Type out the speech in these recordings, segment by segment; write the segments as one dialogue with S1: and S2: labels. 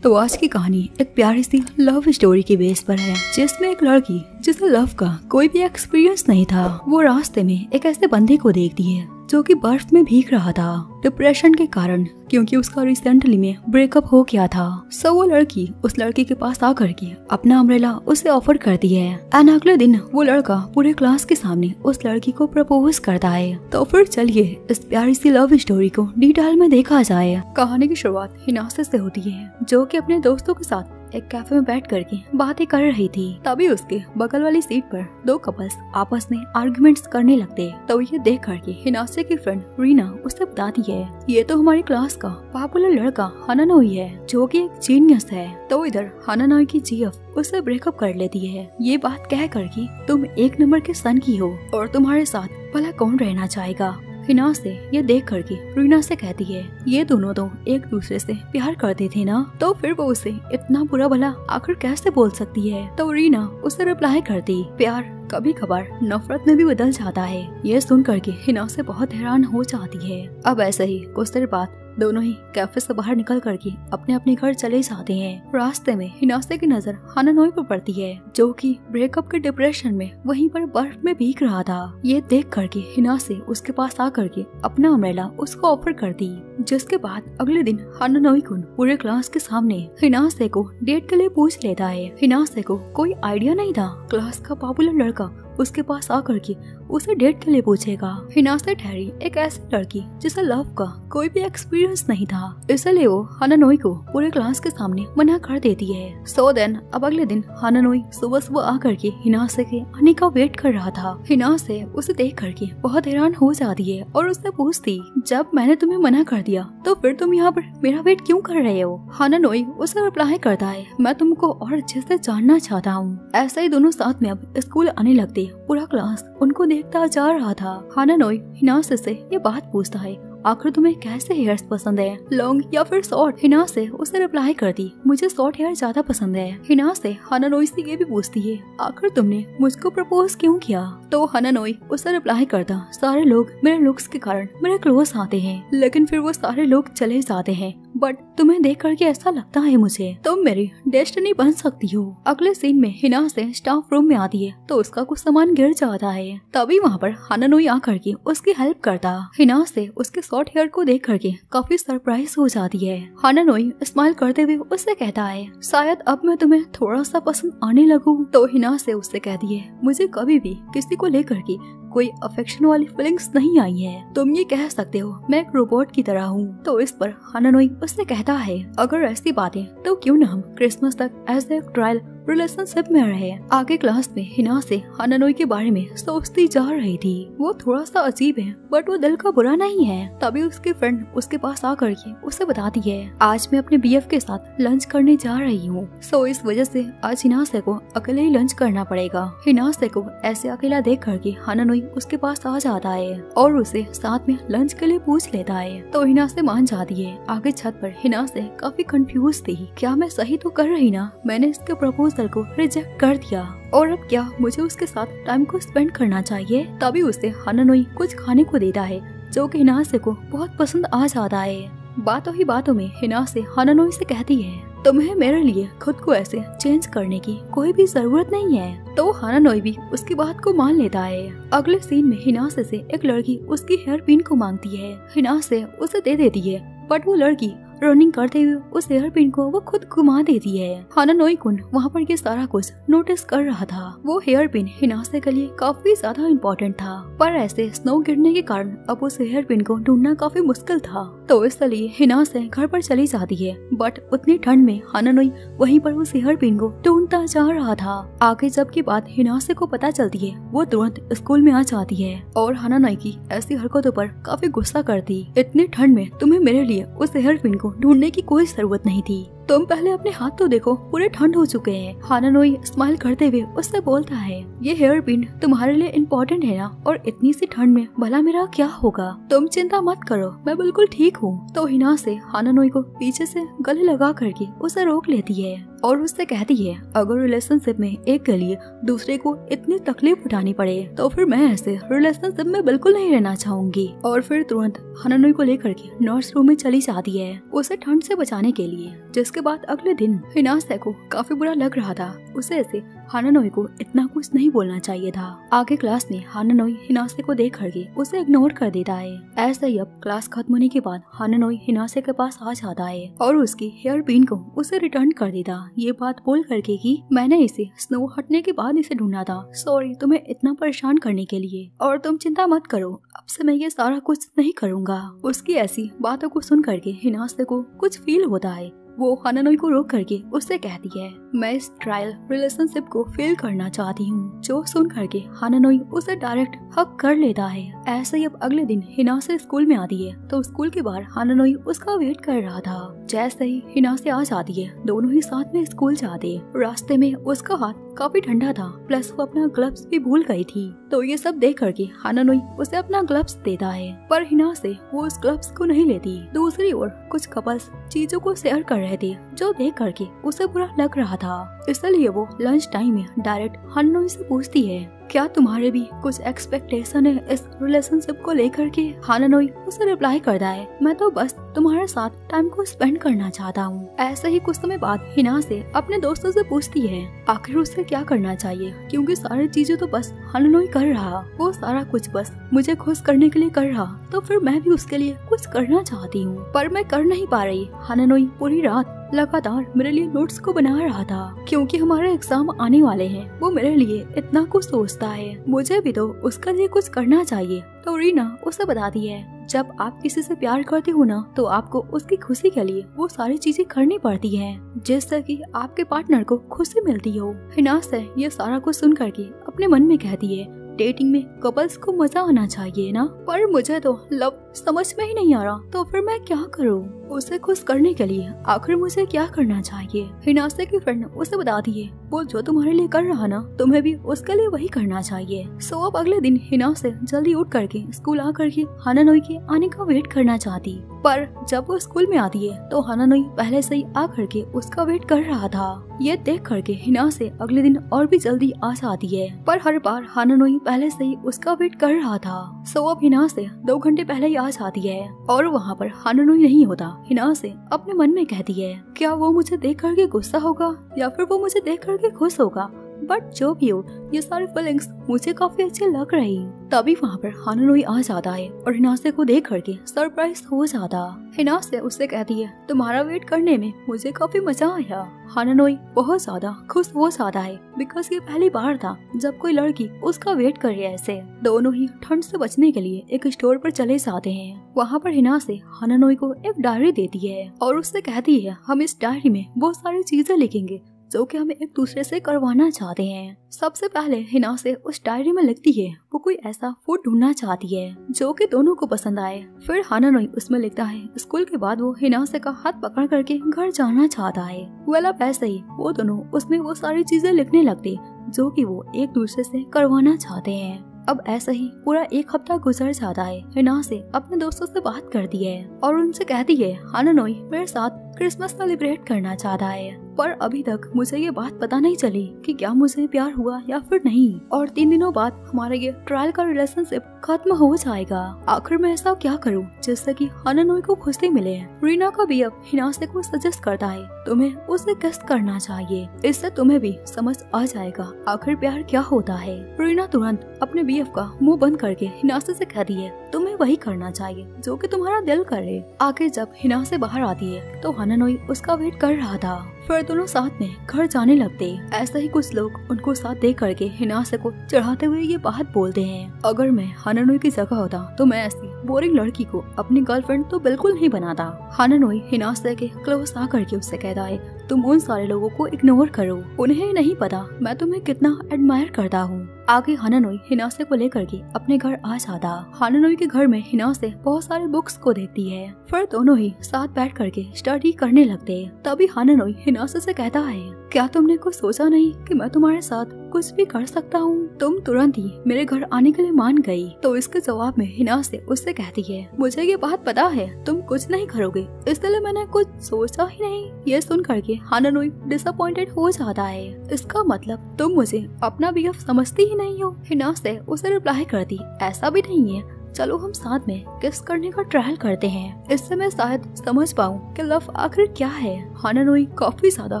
S1: तो आज की कहानी एक प्यारी सी लव स्टोरी की बेस पर है, जिसमें एक लड़की जिसे लव का कोई भी एक्सपीरियंस नहीं था, वो रास्ते में एक ऐसे बंदे को देखती है जो कि बर्फ में भीग रहा था डिप्रेशन के कारण, क्योंकि उसका रिसेंटली में ब्रेकअप हो गया था। सो वो लड़की उस लड़की के पास आकर के अपना अम्ब्रेला उसे ऑफर करती है एंड अगले दिन वो लड़का पूरे क्लास के सामने उस लड़की को प्रपोज करता है। तो फिर चलिए इस प्यारी सी लव स्टोरी को डिटेल में देखा जाए। कहानी की शुरुआत हिनासे से होती है, जो कि अपने दोस्तों के साथ एक कैफे में बैठ करके बातें कर रही थी। तभी उसके बगल वाली सीट पर दो कपल्स आपस में आर्गुमेंट्स करने लगते। तो ये देख करके हिनासे की फ्रेंड रीना उसे बताती है, ये तो हमारी क्लास का पॉपुलर लड़का हानानोई है, जो कि एक जीनियस है। तो इधर हानानोई की जीएफ उससे ब्रेकअप कर लेती है। ये बात कह करके तुम एक नंबर के सन की हो और तुम्हारे साथ भला कौन रहना चाहेगा। हिनासे ये देख करके रीना से कहती है, ये दोनों तो एक दूसरे से प्यार करते थे ना, तो फिर वो उसे इतना बुरा भला आखिर कैसे बोल सकती है। तो रीना उसे रिप्लाई करती, प्यार कभी कभार नफरत में भी बदल जाता है। ये सुन करके हिनासे बहुत हैरान हो जाती है। अब ऐसे ही कुछ देर बाद दोनों ही कैफे से बाहर निकल करके अपने अपने घर चले जाते हैं। रास्ते में हिनासे की नजर हानानोई पर पड़ती है, जो कि ब्रेकअप के डिप्रेशन में वहीं पर बर्फ में भीग रहा था। ये देख करके हिनासे उसके पास आ करके अपना अम्ब्रेला उसको ऑफर कर दी, जिसके बाद अगले दिन हानानोई कुन पूरे क्लास के सामने हिनासे को डेट के लिए पूछ लेता है। हिनासे को कोई आइडिया नहीं था क्लास का पॉपुलर लड़का उसके पास आकर के उसे डेट के लिए पूछेगा। हिनासे ठहरी एक ऐसी लड़की जिसे लव का कोई भी एक्सपीरियंस नहीं था, इसलिए वो हानानोई को पूरे क्लास के सामने मना कर देती है। सो देन अब अगले दिन हानानोई सुबह सुबह आकर के हिनासे के आने का वेट कर रहा था। हिनासे उसे देख करके बहुत हैरान हो जाती है और उससे पूछती, जब मैंने तुम्हें मना कर दिया तो फिर तुम यहाँ पर मेरा वेट क्यों कर रहे हो। हानानोई उसे रिप्लाई करता है, मैं तुमको और अच्छे से जानना चाहता हूँ। ऐसा ही दोनों साथ में अब स्कूल आने लगते। पूरा क्लास उनको देखता जा रहा था। हानानोई हिनासे से ये बात पूछता है, आखिर तुम्हें कैसे हेयर्स पसंद है, लॉन्ग या फिर शॉर्ट। हिनासे उसे रिप्लाई करती, मुझे शॉर्ट हेयर ज्यादा पसंद है। हिनासे हानानोई से ये भी पूछती है, आखिर तुमने मुझको प्रपोज क्यों किया। तो हानानोई उसे रिप्लाई करता, सारे लोग मेरे लुक्स के कारण मेरे क्लोज आते हैं, लेकिन फिर वो सारे लोग चले जाते हैं, बट तुम्हें देख करके ऐसा लगता है मुझे तुम मेरी डेस्टिनी बन सकती हो। अगले सीन में हिनासे स्टाफ रूम में आती है तो उसका कुछ सामान गिर जाता है। तभी वहाँ पर हानानोई आकर के उसकी हेल्प करता। हिनासे उसके शॉर्ट हेयर को देख करके काफी सरप्राइज हो जाती है। हानानोई स्माइल करते हुए उससे कहता है, शायद अब मैं तुम्हें थोड़ा सा पसंद आने लगूं। तो हिनासे उससे कहती है, मुझे कभी भी किसी को लेकर के कोई अफेक्शन वाली फीलिंग्स नहीं आई है, तुम ये कह सकते हो मैं एक रोबोट की तरह हूँ। तो इस पर हानानोई उससे कहता है, अगर ऐसी बातें तो क्यों न हम क्रिसमस तक एज ए ट्रायल रिलेशनशिप में रहे। आगे क्लास में हिनासे हानानोई के बारे में सोचती जा रही थी। वो थोड़ा सा अजीब है बट वो दिल का बुरा नहीं है। तभी उसकी फ्रेंड उसके पास आकर के उसे बताती है, आज मैं अपने बीएफ के साथ लंच करने जा रही हूँ, सो इस वजह से आज हिनासे को अकेले ही लंच करना पड़ेगा। हिनासे को ऐसे अकेला देख करके हानानोई उसके पास आ जाता है और उसे साथ में लंच के लिए पूछ लेता है। तो हिनासे मान जाती है। आगे छत पर हिनासे काफी कंफ्यूज थी, क्या मैं सही तो कर रही ना, मैंने इसके प्रपोजल को रिजेक्ट कर दिया और अब क्या मुझे उसके साथ टाइम को स्पेंड करना चाहिए। तभी उसे हानानोई कुछ खाने को देता है, जो कि हिनासे को बहुत पसंद आ जाता है। बातों ही बातों में हिनासे हानानोई से कहती है, तुम्हें मेरे लिए खुद को ऐसे चेंज करने की कोई भी जरूरत नहीं है। तो हानानोई भी उसकी बात को मान लेता है। अगले सीन में हिनासे से एक लड़की उसकी हेयर पिन को मांगती है। हिनासे उसे दे देती है, बट वो लड़की रनिंग करते हुए उस हेयर पिन को वो खुद घुमा देती है। हानानोई कुन वहाँ पर ये सारा कुछ नोटिस कर रहा था। वो हेयर पिन हिनासे के लिए काफी ज्यादा इम्पोर्टेंट था, पर ऐसे स्नो गिरने के कारण अब उस हेयर पिन को ढूंढना काफी मुश्किल था। तो इसलिए हिनासे घर पर चली जाती है, बट उतनी ठंड में हानानोई वहीं पर उस हेयर पिन को ढूंढता जा रहा था। आगे जब की बात हिनासे को पता चलती है, वो तुरंत स्कूल में आ जाती है और हानानोई की ऐसी हरकतों पर काफी गुस्सा करती। इतनी ठंड में तुम्हें मेरे लिए उस हेयर पिन को ढूंढने की कोई जरूरत नहीं थी, तुम पहले अपने हाथ तो देखो, पूरे ठंड हो चुके हैं। हानानोई स्माइल करते हुए उससे बोलता है, ये हेयर पिन तुम्हारे लिए इम्पोर्टेंट है ना, और इतनी सी ठंड में भला मेरा क्या होगा, तुम चिंता मत करो, मैं बिल्कुल ठीक हूँ। तो हिनासे हानानोई को पीछे से गले लगा करके उसे रोक लेती है और उससे कहती है, अगर रिलेशनशिप में एक के लिए दूसरे को इतनी तकलीफ उठानी पड़े तो फिर मैं ऐसे रिलेशनशिप में बिल्कुल नहीं रहना चाहूंगी। और फिर तुरंत हानानोई को लेकर के नर्स रूम में चली जाती है उसे ठंड से बचाने के लिए, जिसके उसके बाद अगले दिन हिनासे को काफी बुरा लग रहा था। उसे ऐसे हानानोई को इतना कुछ नहीं बोलना चाहिए था। आगे क्लास में हानानोई हिनासे को देख करके उसे इग्नोर कर देता है। ऐसे ही अब क्लास खत्म होने के बाद हानानोई हिनासे के पास आ जाता है और उसकी हेयर पिन को उसे रिटर्न कर देता, ये बात बोल करके कि मैंने इसे स्नो हटने के बाद इसे ढूंढा था, सॉरी तुम्हें इतना परेशान करने के लिए, और तुम चिंता मत करो, अब से मैं ये सारा कुछ नहीं करूँगा। उसकी ऐसी बातों को सुन करके हिनासे को कुछ फील होता है। वो हानानोई को रोक करके उससे कहती है मैं इस ट्रायल रिलेशनशिप को फेल करना चाहती हूँ, जो सुन करके हानानोई उसे डायरेक्ट हक कर लेता है। ऐसे ही अब अगले दिन हिनासे स्कूल में आती है तो स्कूल के बाहर हानानोई उसका वेट कर रहा था। जैसे ही हिनासे आ जाती है दोनों ही साथ में स्कूल जाते। रास्ते में उसका हाथ काफी ठंडा था, प्लस वो अपना ग्लव्स भी भूल गई थी, तो ये सब देख करके हानानोई उसे अपना ग्लव्स देता है, पर हिनासे वो उस ग्लव्स को नहीं लेती। दूसरी ओर कुछ कपल्स चीजों को शेयर कर रहे थे जो देख करके उसे बुरा लग रहा था, इसलिए वो लंच टाइम में डायरेक्ट हानानोई से पूछती है क्या तुम्हारे भी कुछ एक्सपेक्टेशन है इस रिलेशनशिप को लेकर के। हानानोई उसे रिप्लाई करता है मैं तो बस तुम्हारे साथ टाइम को स्पेंड करना चाहता हूँ। ऐसे ही कुछ समय बाद हिनासे अपने दोस्तों से पूछती है आखिर उसे क्या करना चाहिए, क्योंकि सारी चीजें तो बस हानानोई कर रहा, वो सारा कुछ बस मुझे खुश करने के लिए कर रहा, तो फिर मैं भी उसके लिए कुछ करना चाहती हूँ, पर मैं कर नहीं पा रही। हानानोई पूरी रात लगातार मेरे लिए नोट्स को बना रहा था, क्योंकि हमारे एग्जाम आने वाले हैं। वो मेरे लिए इतना कुछ सोचता है, मुझे भी तो उसके लिए कुछ करना चाहिए। तो रीना उसे बताती है जब आप किसी से प्यार करते हो ना, तो आपको उसकी खुशी के लिए वो सारी चीजें करनी पड़ती हैं, जिससे कि आपके पार्टनर को खुशी मिलती हो। हिनासे ये सारा कुछ सुन करके अपने मन में कहती है डेटिंग में कपल्स को मजा आना चाहिए ना, पर मुझे तो लव समझ में ही नहीं आ रहा, तो फिर मैं क्या करूँ। उसे खुश करने के लिए आखिर मुझे क्या करना चाहिए। हिनासे की फ्रेंड उसे बताती है वो जो तुम्हारे लिए कर रहा ना, तुम्हें भी उसके लिए वही करना चाहिए। सो अब अगले दिन हिनासे जल्दी उठ करके स्कूल आ करके हानानोई के आने का वेट करना चाहती, पर जब वो स्कूल में आती है तो हानानोई पहले से ही आ करके उसका वेट कर रहा था। ये देख करके हिनासे अगले दिन और भी जल्दी आ जाती है, पर हर बार हानानोई पहले से ही उसका वेट कर रहा था। सो अब हिनासे 2 घंटे पहले ही आ जाती है और वहाँ पर हानानोई नहीं होता। हिनासे अपने मन में कहती है क्या वो मुझे देख करके गुस्सा होगा या फिर वो मुझे देख करके खुश होगा, बट जो भी हो ये सारी फीलिंग्स मुझे काफी अच्छी लग रही। तभी वहाँ पर हानानोई आ जाता है और हिनासे को देख करके सरप्राइज हो जाता। हिनासे उससे कहती है तुम्हारा वेट करने में मुझे काफी मजा आया। हानानोई बहुत ज्यादा खुश हो जाता है, बिकॉज ये पहली बार था जब कोई लड़की उसका वेट कर रही है। ऐसे दोनों ही ठंड से बचने के लिए एक स्टोर पर चले जाते हैं। वहाँ पर हिनासे हानानोई को एक डायरी देती है और उससे कहती है हम इस डायरी में बहुत सारी चीजें लिखेंगे जो कि हम एक दूसरे से करवाना चाहते हैं। सबसे पहले हिनासे उस डायरी में लिखती है वो कोई ऐसा फूड ढूंढना चाहती है जो कि दोनों को पसंद आए। फिर हानानोई उसमें लिखता है स्कूल के बाद वो हिनासे का हाथ पकड़ करके घर जाना चाहता है। वेल अब ऐसे ही वो दोनों उसमें वो सारी चीजें लिखने लगते जो कि वो एक दूसरे से करवाना चाहते हैं। अब ऐसा ही पूरा 1 हफ्ता गुजर जाता है। हिनासे अपने दोस्तों से बात करती है और उनसे कहती है हानानोई मेरे साथ क्रिसमस सेलिब्रेट करना चाहता है, पर अभी तक मुझे ये बात पता नहीं चली कि क्या मुझे प्यार हुआ या फिर नहीं, और 3 दिनों बाद हमारा ये ट्रायल का रिलेशनशिप खत्म हो जाएगा। आखिर मैं ऐसा क्या करूं जिससे कि हानानोई को खुशी मिले। रीना का भी अब हिनासे को सजेस्ट करता है तुम्हें उसे किस करना चाहिए, इससे तुम्हें भी समझ आ जाएगा आखिर प्यार क्या होता है। रीना तुरंत अपने बीएफ का मुंह बंद करके हिनासे से कहती है तुम्हें वही करना चाहिए जो कि तुम्हारा दिल करे। आगे जब हिनासे बाहर आती है तो हानानोई उसका वेट कर रहा था। फिर दोनों साथ में घर जाने लगते। ऐसे ही कुछ लोग उनको साथ देख करके हिनासे को चढ़ाते हुए ये बात बोलते हैं अगर मैं हानानोई की जगह होता तो मैं ऐसी बोरिंग लड़की को अपनी गर्लफ्रेंड तो बिल्कुल नहीं बनाता। हानानोई हिनासे के क्लोज आ करके उससे कहता है तुम उन सारे लोगों को इग्नोर करो, उन्हें नहीं पता मैं तुम्हें कितना एडमायर करता हूँ। आगे हानानोई हिनासे को लेकर के अपने घर आ जाता। हानानोई के घर में हिनासे बहुत सारे बुक्स को देखती है। फिर दोनों ही साथ बैठ करके स्टडी करने लगते। तभी हानानोई हिनासे से कहता है क्या तुमने कुछ सोचा नहीं कि मैं तुम्हारे साथ कुछ भी कर सकता हूँ। तुम तुरंत ही मेरे घर आने के लिए मान गई। तो इसके जवाब में हिनासे उससे कहती है मुझे ये बात पता है तुम कुछ नहीं करोगे, इसलिए मैंने कुछ सोचा ही नहीं। ये सुन करके हानानोई डिसअपॉइंटेड हो जाता है। इसका मतलब तुम मुझे अपना बीएफ समझती ही नहीं हो। हिनासे उसे रिप्लाई करती ऐसा भी नहीं है, चलो हम साथ में किस करने का ट्रायल करते हैं, इससे मैं शायद समझ पाऊँ कि लव आखिर क्या है। हानानोई काफी ज्यादा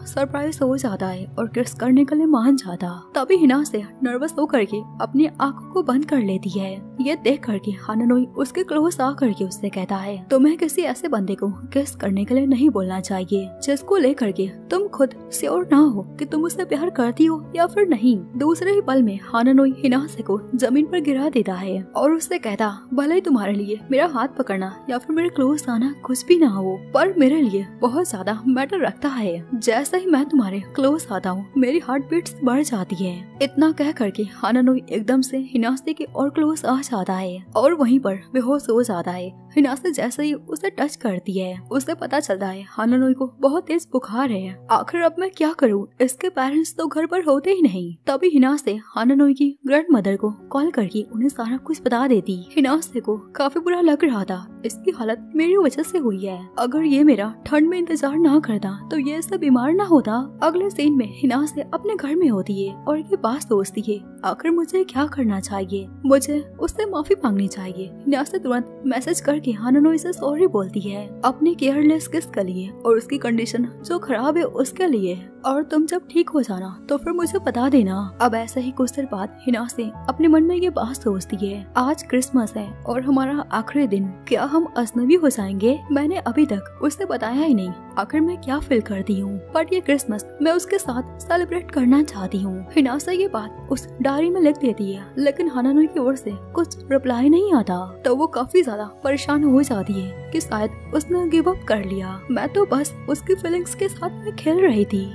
S1: सरप्राइज हो जाता है और किस करने के लिए मान जाता। तभी हिना से नर्वस होकर के अपनी आंखों को बंद कर लेती है। ये देख करके हानानोई उसके क्लोज आ करके उससे कहता है, तुम्हें किसी ऐसे बंदे को किस करने के लिए नहीं बोलना चाहिए जिसको लेकर के तुम खुद श्योर ना हो कि तुम उससे प्यार करती हो या फिर नहीं। दूसरे ही पल में हानानोई हिनासे को जमीन पर गिरा देता है और उससे कहता, भले ही तुम्हारे लिए मेरा हाथ पकड़ना या फिर मेरे क्लोज आना कुछ भी ना हो, पर मेरे लिए बहुत ज्यादा मैटर रखता है। जैसे ही मैं तुम्हारे क्लोज आता हूँ मेरी हार्ट बीट्स बढ़ जाती है। इतना कह करके हानानोई एकदम से हिनासे के और क्लोज आ जाता है और वहीं पर बेहोश हो जाता है। हिनासे जैसे ही उसे टच करती है उसे पता चलता है हानानोई को बहुत तेज बुखार है। आखिर अब मैं क्या करूँ, इसके पेरेंट्स तो घर पर होते ही नहीं। तभी हिनासे हानानोई की ग्रैंड मदर को कॉल करके उन्हें सारा कुछ बता देती। हिनासे को काफी बुरा लग रहा था, इसकी हालत मेरी वजह से हुई है। अगर ये मेरा ठंड में इंतजार ना करता तो ये इससे बीमार ना होता। अगले सीन में हिनासे अपने घर में होती है और ये बात सोचती है, आखिर मुझे क्या करना चाहिए, मुझे उससे माफी मांगनी चाहिए। हिनासे तुरंत मैसेज करके हानानोई से सॉरी बोलती है अपने केयरलेस किस के लिए और उसकी कंडीशन जो खराब है उसके लिए, और तुम जब ठीक हो जाना तो फिर मुझे बता देना। अब ऐसे ही कुछ देर बाद हिनासे अपने मन में ये बात सोचती है, आज क्रिसमस है और हमारा आखिरी दिन, क्या हम अजनबी हो जाएंगे? मैंने अभी तक उसे बताया ही नहीं आखिर मैं क्या फील करती हूँ, बट ये क्रिसमस मैं उसके साथ सेलिब्रेट करना चाहती हूँ। हिनासे ये बात उस डायरी में लिख देती है, लेकिन हानानोई की ओर से कुछ रिप्लाई नहीं आता। तो वो काफी ज्यादा परेशान हो जाती है कि शायद उसने गिव अप कर लिया, मैं तो बस उसकी फीलिंग्स के साथ में खेल रही थी।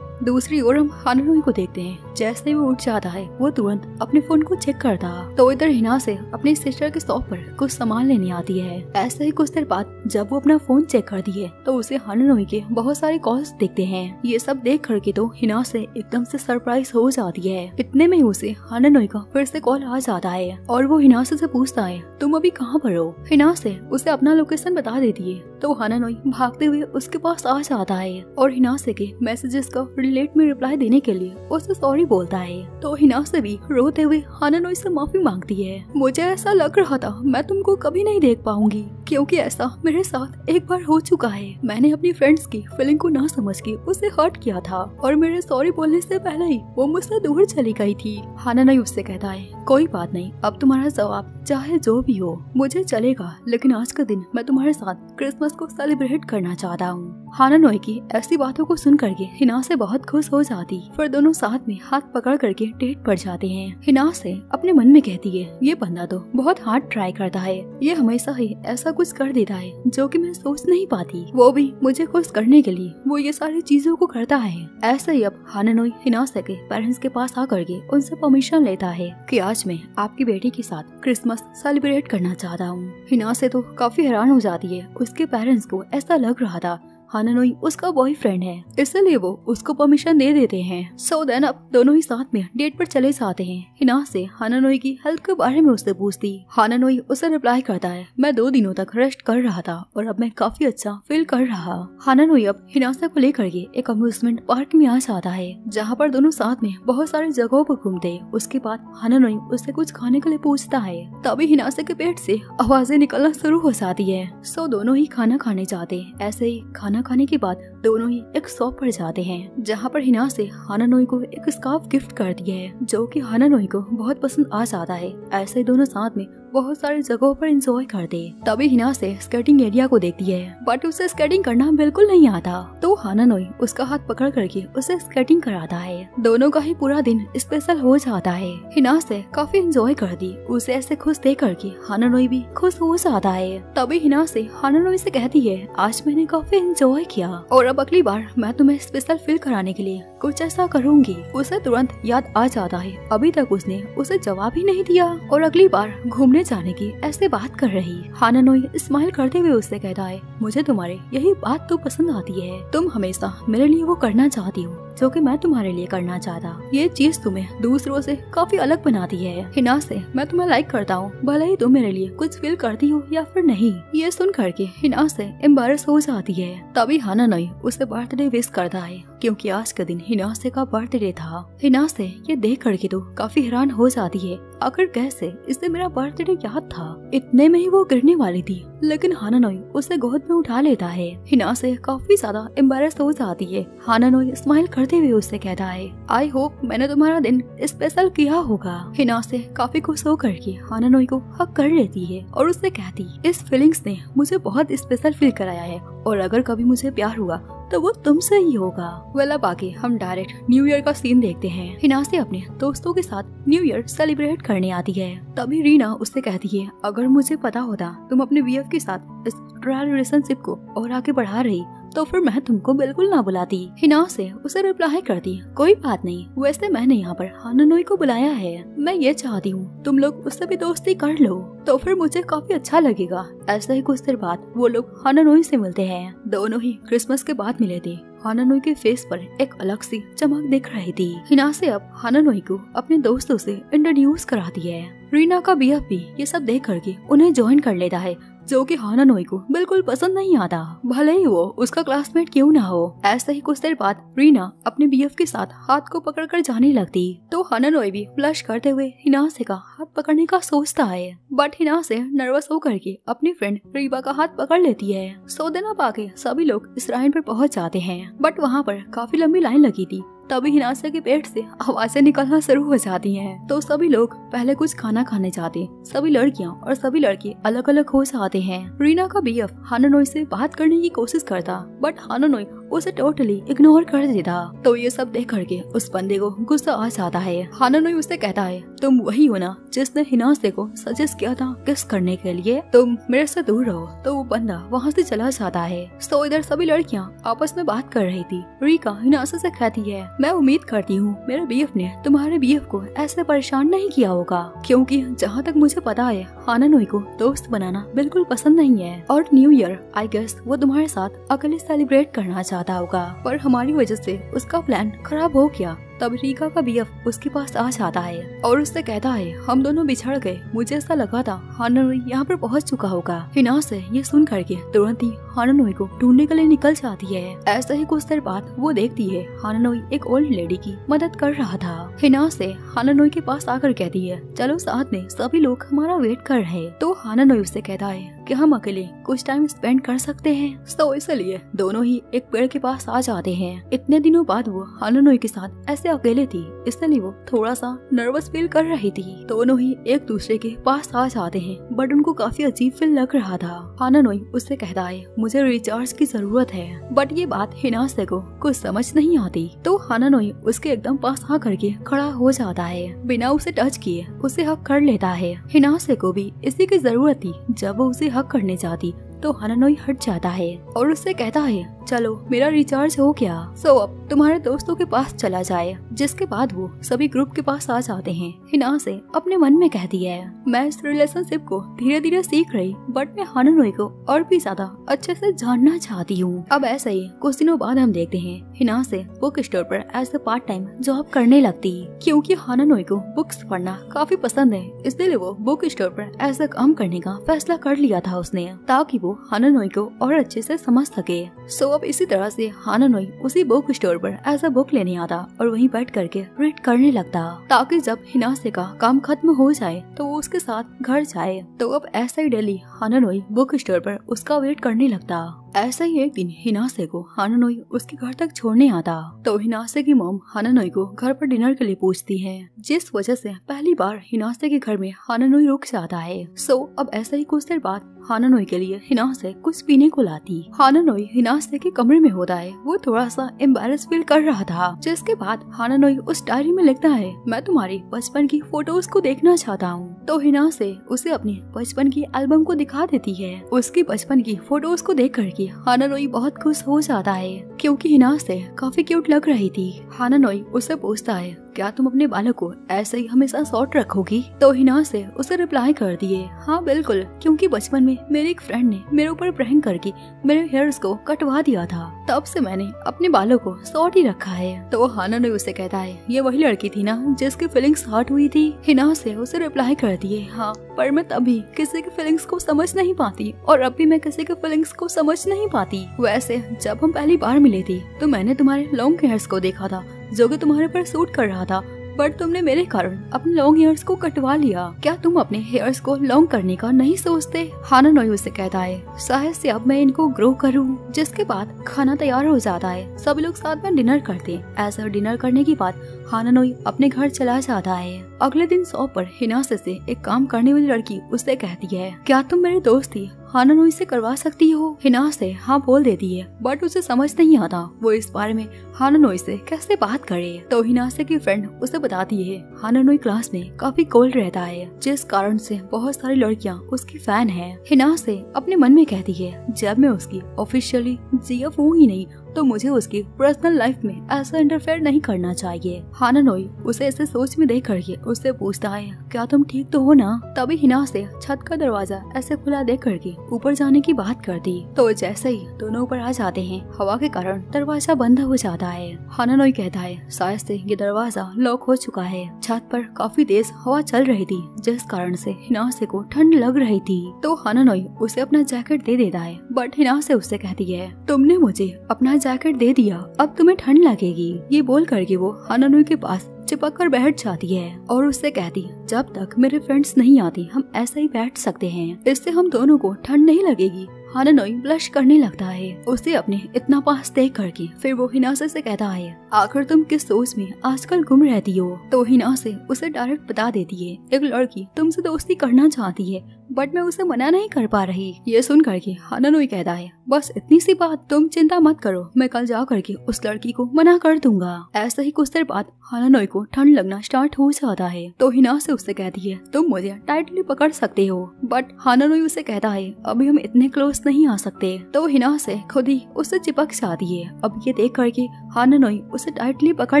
S1: दूसरी ओर हम हानानोई को देखते हैं। जैसे ही वो उठ जाता है वो तुरंत अपने फोन को चेक करता। तो इधर हिनासे अपनी सिस्टर के शॉप पर कुछ सामान लेने आती है। ऐसे ही कुछ देर बाद जब वो अपना फोन चेक करती है तो उसे हानानोई के बहुत सारे कॉल्स दिखते हैं। ये सब देख करके तो हिनासे एकदम से सरप्राइज हो जाती है। इतने में उसे हानानोई का फिर से कॉल आ जाता है और वो हिनासे से पूछता है, तुम अभी कहाँ पर हो? हिनासे उसे अपना लोकेशन बता देती है तो हानानोई भागते हुए उसके पास आ जाता है और हिनासे के मैसेजेस का लेट में रिप्लाई देने के लिए उसे सॉरी बोलता है। तो हिनासे भी रोते हुए हानानोई से माफी मांगती है। मुझे ऐसा लग रहा था मैं तुमको कभी नहीं देख पाऊंगी, क्योंकि ऐसा मेरे साथ एक बार हो चुका है। मैंने अपनी फ्रेंड्स की फीलिंग को ना समझ के उसे हर्ट किया था और मेरे सॉरी बोलने से पहले ही वो मुझसे दूर चली गई थी। हानानोई उससे कहता है, कोई बात नहीं, अब तुम्हारा जवाब चाहे जो भी हो मुझे चलेगा, लेकिन आज का दिन मैं तुम्हारे साथ क्रिसमस को सेलिब्रेट करना चाहता हूँ। हानानोई की ऐसी बातों को सुन करके हिनासे बहुत खुश हो जाती। फिर दोनों साथ में हाथ पकड़ करके डेट पर जाते हैं। हिनासे अपने मन में कहती है, ये बंदा तो बहुत हार्ड ट्राई करता है, ये हमेशा ही ऐसा कुछ कर देता है जो कि मैं सोच नहीं पाती। वो भी मुझे खुश करने के लिए वो ये सारी चीजों को करता है। ऐसे ही अब हानानोई हिनासे के पेरेंट्स के पास आकर के उनसे परमिशन लेता है कि आज मैं आपकी बेटी के साथ क्रिसमस सेलिब्रेट करना चाहता हूँ। हिनासे तो काफी हैरान हो जाती है। उसके पेरेंट्स को ऐसा लग रहा था हानानोई उसका बॉयफ्रेंड है, इसलिए वो उसको परमिशन दे देते हैं। सो देन अब दोनों ही साथ में डेट पर चले जाते हैं। हिनासे हानानोई की हेल्थ के बारे में उससे पूछती। हानानोई उसे रिप्लाई करता है, मैं 2 दिनों तक रेस्ट कर रहा था और अब मैं काफी अच्छा फील कर रहा। हानानोई अब हिनासे को लेकर के एक अम्यूजमेंट पार्क में आ जाता है, जहाँ पर दोनों साथ में बहुत सारी जगहों पर घूमते। उसके बाद हानानोई उससे कुछ खाने के लिए पूछता है। तभी हिनासे के पेट से आवाजें निकलना शुरू हो जाती है। सो दोनों ही खाना खाने जाते। ऐसे ही खाने के बाद दोनों ही एक शॉप पर जाते हैं, जहाँ पर हिनासे हानानोई को एक स्कार्फ गिफ्ट करती है जो कि हानानोई को बहुत पसंद आ जाता है। ऐसे ही दोनों साथ में बहुत सारी जगहों पर एंजॉय करते। तभी हिनासे स्केटिंग एरिया को देखती है, बट उसे स्केटिंग करना बिल्कुल नहीं आता। तो हानानोई उसका हाथ पकड़ करके उसे स्केटिंग कराता है। दोनों का ही पूरा दिन स्पेशल हो जाता है। हिनासे काफी एंजॉय करती। उसे ऐसे खुश देख करके हानानोई भी खुश हो जाता है। तभी हिनासे हानानोई से कहती है, आज मैंने काफी एंजॉय किया और अब अगली बार मैं तुम्हें स्पेशल फील कराने के लिए कुछ ऐसा करूंगी। उसे तुरंत याद आ जाता है अभी तक उसने उसे जवाब ही नहीं दिया और अगली बार घूमने जाने की ऐसे बात कर रही। हानानोई स्माइल करते हुए उससे कहता है, मुझे तुम्हारे यही बात तो पसंद आती है, तुम हमेशा मेरे लिए वो करना चाहती हो जो कि मैं तुम्हारे लिए करना चाहता। ये चीज तुम्हें दूसरों से काफी अलग बनाती है। हिनासे, मैं तुम्हें लाइक करता हूँ, भले ही तुम मेरे लिए कुछ फील करती हो या फिर नहीं। ये सुन करके हिनासे एम्बैरेस हो जाती है। तभी हानानोई उसे बर्थडे विश करता है क्योंकि आज के दिन हिनासे का बर्थडे था। हिनासे ये देख करके तो काफी हैरान हो जाती है, आखिर कैसे इसे मेरा बर्थडे याद था। इतने में ही वो गिरने वाली थी, लेकिन हानानोई उसे गोद में उठा लेता है। हिनासे काफी ज्यादा एम्बैरेस हो जाती है। हानानोई स्माइल करते हुए उससे कहता है, आई होप मैंने तुम्हारा दिन स्पेशल किया होगा। हिनासे काफी खुश होकर के हानानोई को हक कर लेती है और उससे कहती, इस फीलिंग्स ने मुझे बहुत स्पेशल फील कराया है और अगर कभी मुझे प्यार हुआ तो वो तुमसे ही होगा। वेल अब आगे हम डायरेक्ट न्यू ईयर का सीन देखते हैं। हिनासे अपने दोस्तों के साथ न्यू ईयर सेलिब्रेट करने आती है। तभी रीना उससे कहती है, अगर मुझे पता होता तुम अपने बीएफ के साथ इस ट्रायल रिलेशनशिप को और आगे बढ़ा रही तो फिर मैं तुमको बिल्कुल ना बुलाती। हिनासे उसे रिप्लाई करती, कोई बात नहीं, वैसे मैंने यहाँ पर हानानोई को बुलाया है, मैं ये चाहती हूँ तुम लोग उससे भी दोस्ती कर लो तो फिर मुझे काफी अच्छा लगेगा। ऐसे ही कुछ देर बाद वो लोग हानानोई से मिलते हैं। दोनों ही क्रिसमस के बाद मिले थे। हानानोई के फेस पर एक अलग सी चमक दिख रही थी। हिनासे अब हानानोई को अपने दोस्तों से इंट्रोड्यूस कराती है। रीना का बीएफ भी ये सब देख करके उन्हें ज्वाइन कर लेता है, जो कि हानानोई को बिल्कुल पसंद नहीं आता, भले ही वो उसका क्लासमेट क्यों ना हो। ऐसे ही कुछ देर बाद रीना अपने बीएफ के साथ हाथ को पकड़कर जाने लगती तो हानानोई भी ब्लश करते हुए हिनासे का हाथ पकड़ने का सोचता है, बट हिनासे नर्वस होकर के अपनी फ्रेंड रीबा का हाथ पकड़ लेती है। सो दिन अब आके सभी लोग इस लाइन पर पहुँच जाते हैं, बट वहाँ पर काफी लंबी लाइन लगी थी। तभी हिनासे के पेट से आवाजें निकलना शुरू हो जाती हैं। तो सभी लोग पहले कुछ खाना खाने जाते। सभी लड़कियां और सभी लड़के अलग अलग हो जाते हैं। रीना का बीएफ हानानोई से बात करने की कोशिश करता, बट हानानोई उसे टोटली इग्नोर कर देता। तो ये सब देख करके उस बंदे को गुस्सा आ जाता है। हानानोई उससे कहता है, तुम वही हो ना जिसने हिनासे को सजेस्ट किया था किस करने के लिए, तुम मेरे से दूर रहो। तो वो बंदा वहाँ से चला जाता है। तो इधर सभी लड़कियाँ आपस में बात कर रही थी। रीका हिनासे से कहती है, मैं उम्मीद करती हूँ मेरे बीएफ ने तुम्हारे बीएफ को ऐसे परेशान नहीं किया होगा, क्योंकि जहाँ तक मुझे पता है हानानोई को दोस्त बनाना बिल्कुल पसंद नहीं है और न्यू ईयर आई गेस वो तुम्हारे साथ अकेले सेलिब्रेट करना चाहता होगा, पर हमारी वजह से उसका प्लान खराब हो गया। तब रीका का बीएफ उसके पास आ जाता है और उससे कहता है, हम दोनों बिछड़ गए, मुझे ऐसा लगा था हानानोई यहाँ पर पहुँच चुका होगा। हिनासे ये सुन करके तुरंत ही हानानोई को ढूंढने के लिए निकल जाती है। ऐसे ही कुछ देर बाद वो देखती है हानानोई एक ओल्ड लेडी की मदद कर रहा था। हिनासे हानानोई के पास आकर कहती है, चलो साथ में, सभी लोग हमारा वेट कर रहे हैं। तो हानानोई उससे कहता है कि हम अकेले कुछ टाइम स्पेंड कर सकते हैं। तो इसलिए दोनों ही एक पेड़ के पास आ जाते हैं। इतने दिनों बाद वो हानानोई के साथ ऐसे अकेले थी, इसलिए वो थोड़ा सा नर्वस फील कर रही थी। दोनों ही एक दूसरे के पास आ जाते हैं, बट उनको काफी अजीब फील लग रहा था। हानानोई उससे कहता है, मुझे रिचार्ज की जरूरत है, बट ये बात हिनासे को कुछ समझ नहीं आती। तो हानानोई उसके एकदम पास आ करके खड़ा हो जाता है, बिना उसे टच किए उसे हक कर लेता है। हिनासे को भी इसी की जरूरत थी। जब वो उसे हक करने जाती तो हानानोई हट जाता है और उससे कहता है, चलो मेरा रिचार्ज हो गया, सो अब तुम्हारे दोस्तों के पास चला जाए। जिसके बाद वो सभी ग्रुप के पास आ जाते हैं। हिनासे अपने मन में कहती है, मैं इस रिलेशनशिप को धीरे धीरे सीख रही, बट मैं हानानोई को और भी ज्यादा अच्छे से जानना चाहती हूँ। अब ऐसे ही कुछ दिनों बाद हम देखते हैं हिनासे बुक स्टोर पर as a part time job करने लगती, क्योंकि हानानोई को बुक्स पढ़ना काफी पसंद है, इसलिए वो बुक स्टोर पर एज ए काम करने का फैसला कर लिया था उसने, ताकि वो हानानोई को और अच्छे से समझ सके। सो अब इसी तरह से हानानोई उसी बुक स्टोर पर ऐसा बुक लेने आता और वहीं बैठ करके रीड करने लगता, ताकि जब हिनासे का काम खत्म हो जाए तो वो उसके साथ घर जाए। तो अब ऐसा ही डेली हानानोई बुक स्टोर पर उसका वेट करने लगता। ऐसा ही एक दिन हिनासे को हानानोई उसके घर तक छोड़ने आता। तो हिनासे की मॉम हानानोई को घर पर डिनर के लिए पूछती है, जिस वजह से पहली बार हिनासे के घर में हानानोई रुक जाता है। सो अब ऐसा ही कुछ देर बाद हानानोई के लिए हिनासे कुछ पीने को लाती। हानानोई हिनासे के कमरे में होता है। वो थोड़ा सा एम्बैरेस फील कर रहा था, जिसके बाद हानानोई उस डायरी में लिखता है, मैं तुम्हारी बचपन की फोटोज को देखना चाहता हूँ। तो हिनासे उसे अपनी बचपन की एल्बम को दिखा देती है। उसकी बचपन की फोटोज को देख करके हानानोई बहुत खुश हो जाता है, क्योंकि हिनासे काफी क्यूट लग रही थी। हानानोई उससे पूछता है, क्या तुम अपने बालों को ऐसे ही हमेशा शॉर्ट रखोगी? तो हिना से उसे रिप्लाई कर दिए, हाँ बिल्कुल, क्योंकि बचपन में मेरे एक फ्रेंड ने मेरे ऊपर प्रैंक करके मेरे हेयर्स को कटवा दिया था, तब से मैंने अपने बालों को शॉर्ट ही रखा है। तो हाना उसे कहता है, ये वही लड़की थी ना जिसकी फीलिंग्स हर्ट हुई थी? हिना से उसे रिप्लाई कर दिए, हाँ, पर मैं तभी किसी की फीलिंग्स को समझ नहीं पाती और अब भी मैं किसी की फीलिंग्स को समझ नहीं पाती। वैसे जब हम पहली बार मिले थे तो मैंने तुम्हारे लॉन्ग हेयर्स को देखा था जो कि तुम्हारे पर सूट कर रहा था, बट तुमने मेरे कारण अपने लॉन्ग हेयर्स को कटवा लिया। क्या तुम अपने हेयर्स को लॉन्ग करने का नहीं सोचते? हाना उसे कहता है, शायद से अब मैं इनको ग्रो करूं। जिसके बाद खाना तैयार हो जाता है, सब लोग साथ में डिनर करते हैं। ऐसा डिनर करने के बाद हाना अपने घर चला जाता है। अगले दिन शॉप पर हिनासे से एक काम करने वाली लड़की उससे कहती है, क्या तुम मेरी दोस्त थी? हाना इसे करवा सकती हो? हिनासे हाँ बोल देती है, बट उसे समझ नहीं आता वो इस बारे में हाना से कैसे बात करे। तो हिनासे की फ्रेंड उसे बताती है, हाना क्लास में काफी कोल्ड रहता है, जिस कारण से बहुत सारी लड़कियां उसकी फैन है। हिनासे अपने मन में कहती है, जब मैं उसकी ऑफिशियली जीएफ हूँ ही नहीं तो मुझे उसकी पर्सनल लाइफ में ऐसा इंटरफेयर नहीं करना चाहिए। हाना उसे ऐसे सोच में देख करके उससे पूछता है, क्या तुम ठीक तो हो ना? तभी हिनासे छत का दरवाजा ऐसे खुला देख करके ऊपर जाने की बात करती, तो जैसे ही दोनों ऊपर आ जाते हैं, हवा के कारण दरवाजा बंद हो जाता है। हाना कहता है, शायद से ये दरवाजा लॉक हो चुका है। छत पर काफी तेज हवा चल रही थी, जिस कारण से हिनासे को ठंड लग रही थी। तो हाना उसे अपना जैकेट दे देता है, बट हिनासे उससे कहती है, तुमने मुझे अपना जैकेट दे दिया, अब तुम्हें ठंड लगेगी। ये बोल करके वो हाना के पास चिपक कर बैठ जाती है और उससे कहती, जब तक मेरे फ्रेंड्स नहीं आती हम ऐसे ही बैठ सकते हैं, इससे हम दोनों को ठंड नहीं लगेगी। हाना ब्लश करने लगता है उसे अपने इतना पास देख करके। फिर वो हिनासे से कहता है, आखिर तुम किस सोच में आजकल गुम रहती हो? तो हिनासे उसे डायरेक्ट बता देती है, एक लड़की तुमसे दोस्ती करना चाहती है, बट मैं उसे मना नहीं कर पा रही। ये सुन करके हाना कहता है, बस इतनी सी बात, तुम चिंता मत करो, मैं कल जा करके उस लड़की को मना कर दूंगा। ऐसे ही कुछ देर बाद हाना को ठंड लगना स्टार्ट हो जाता है। तो हिनासे उससे कहती है, तुम मुझे टाइटली पकड़ सकते हो, बट हाना उसे कहता है, अभी हम इतने क्लोज नहीं आ सकते। तो हिनासे खुद ही उससे चिपक जाती है। अब ये देख करके हाना उसे टाइटली पकड़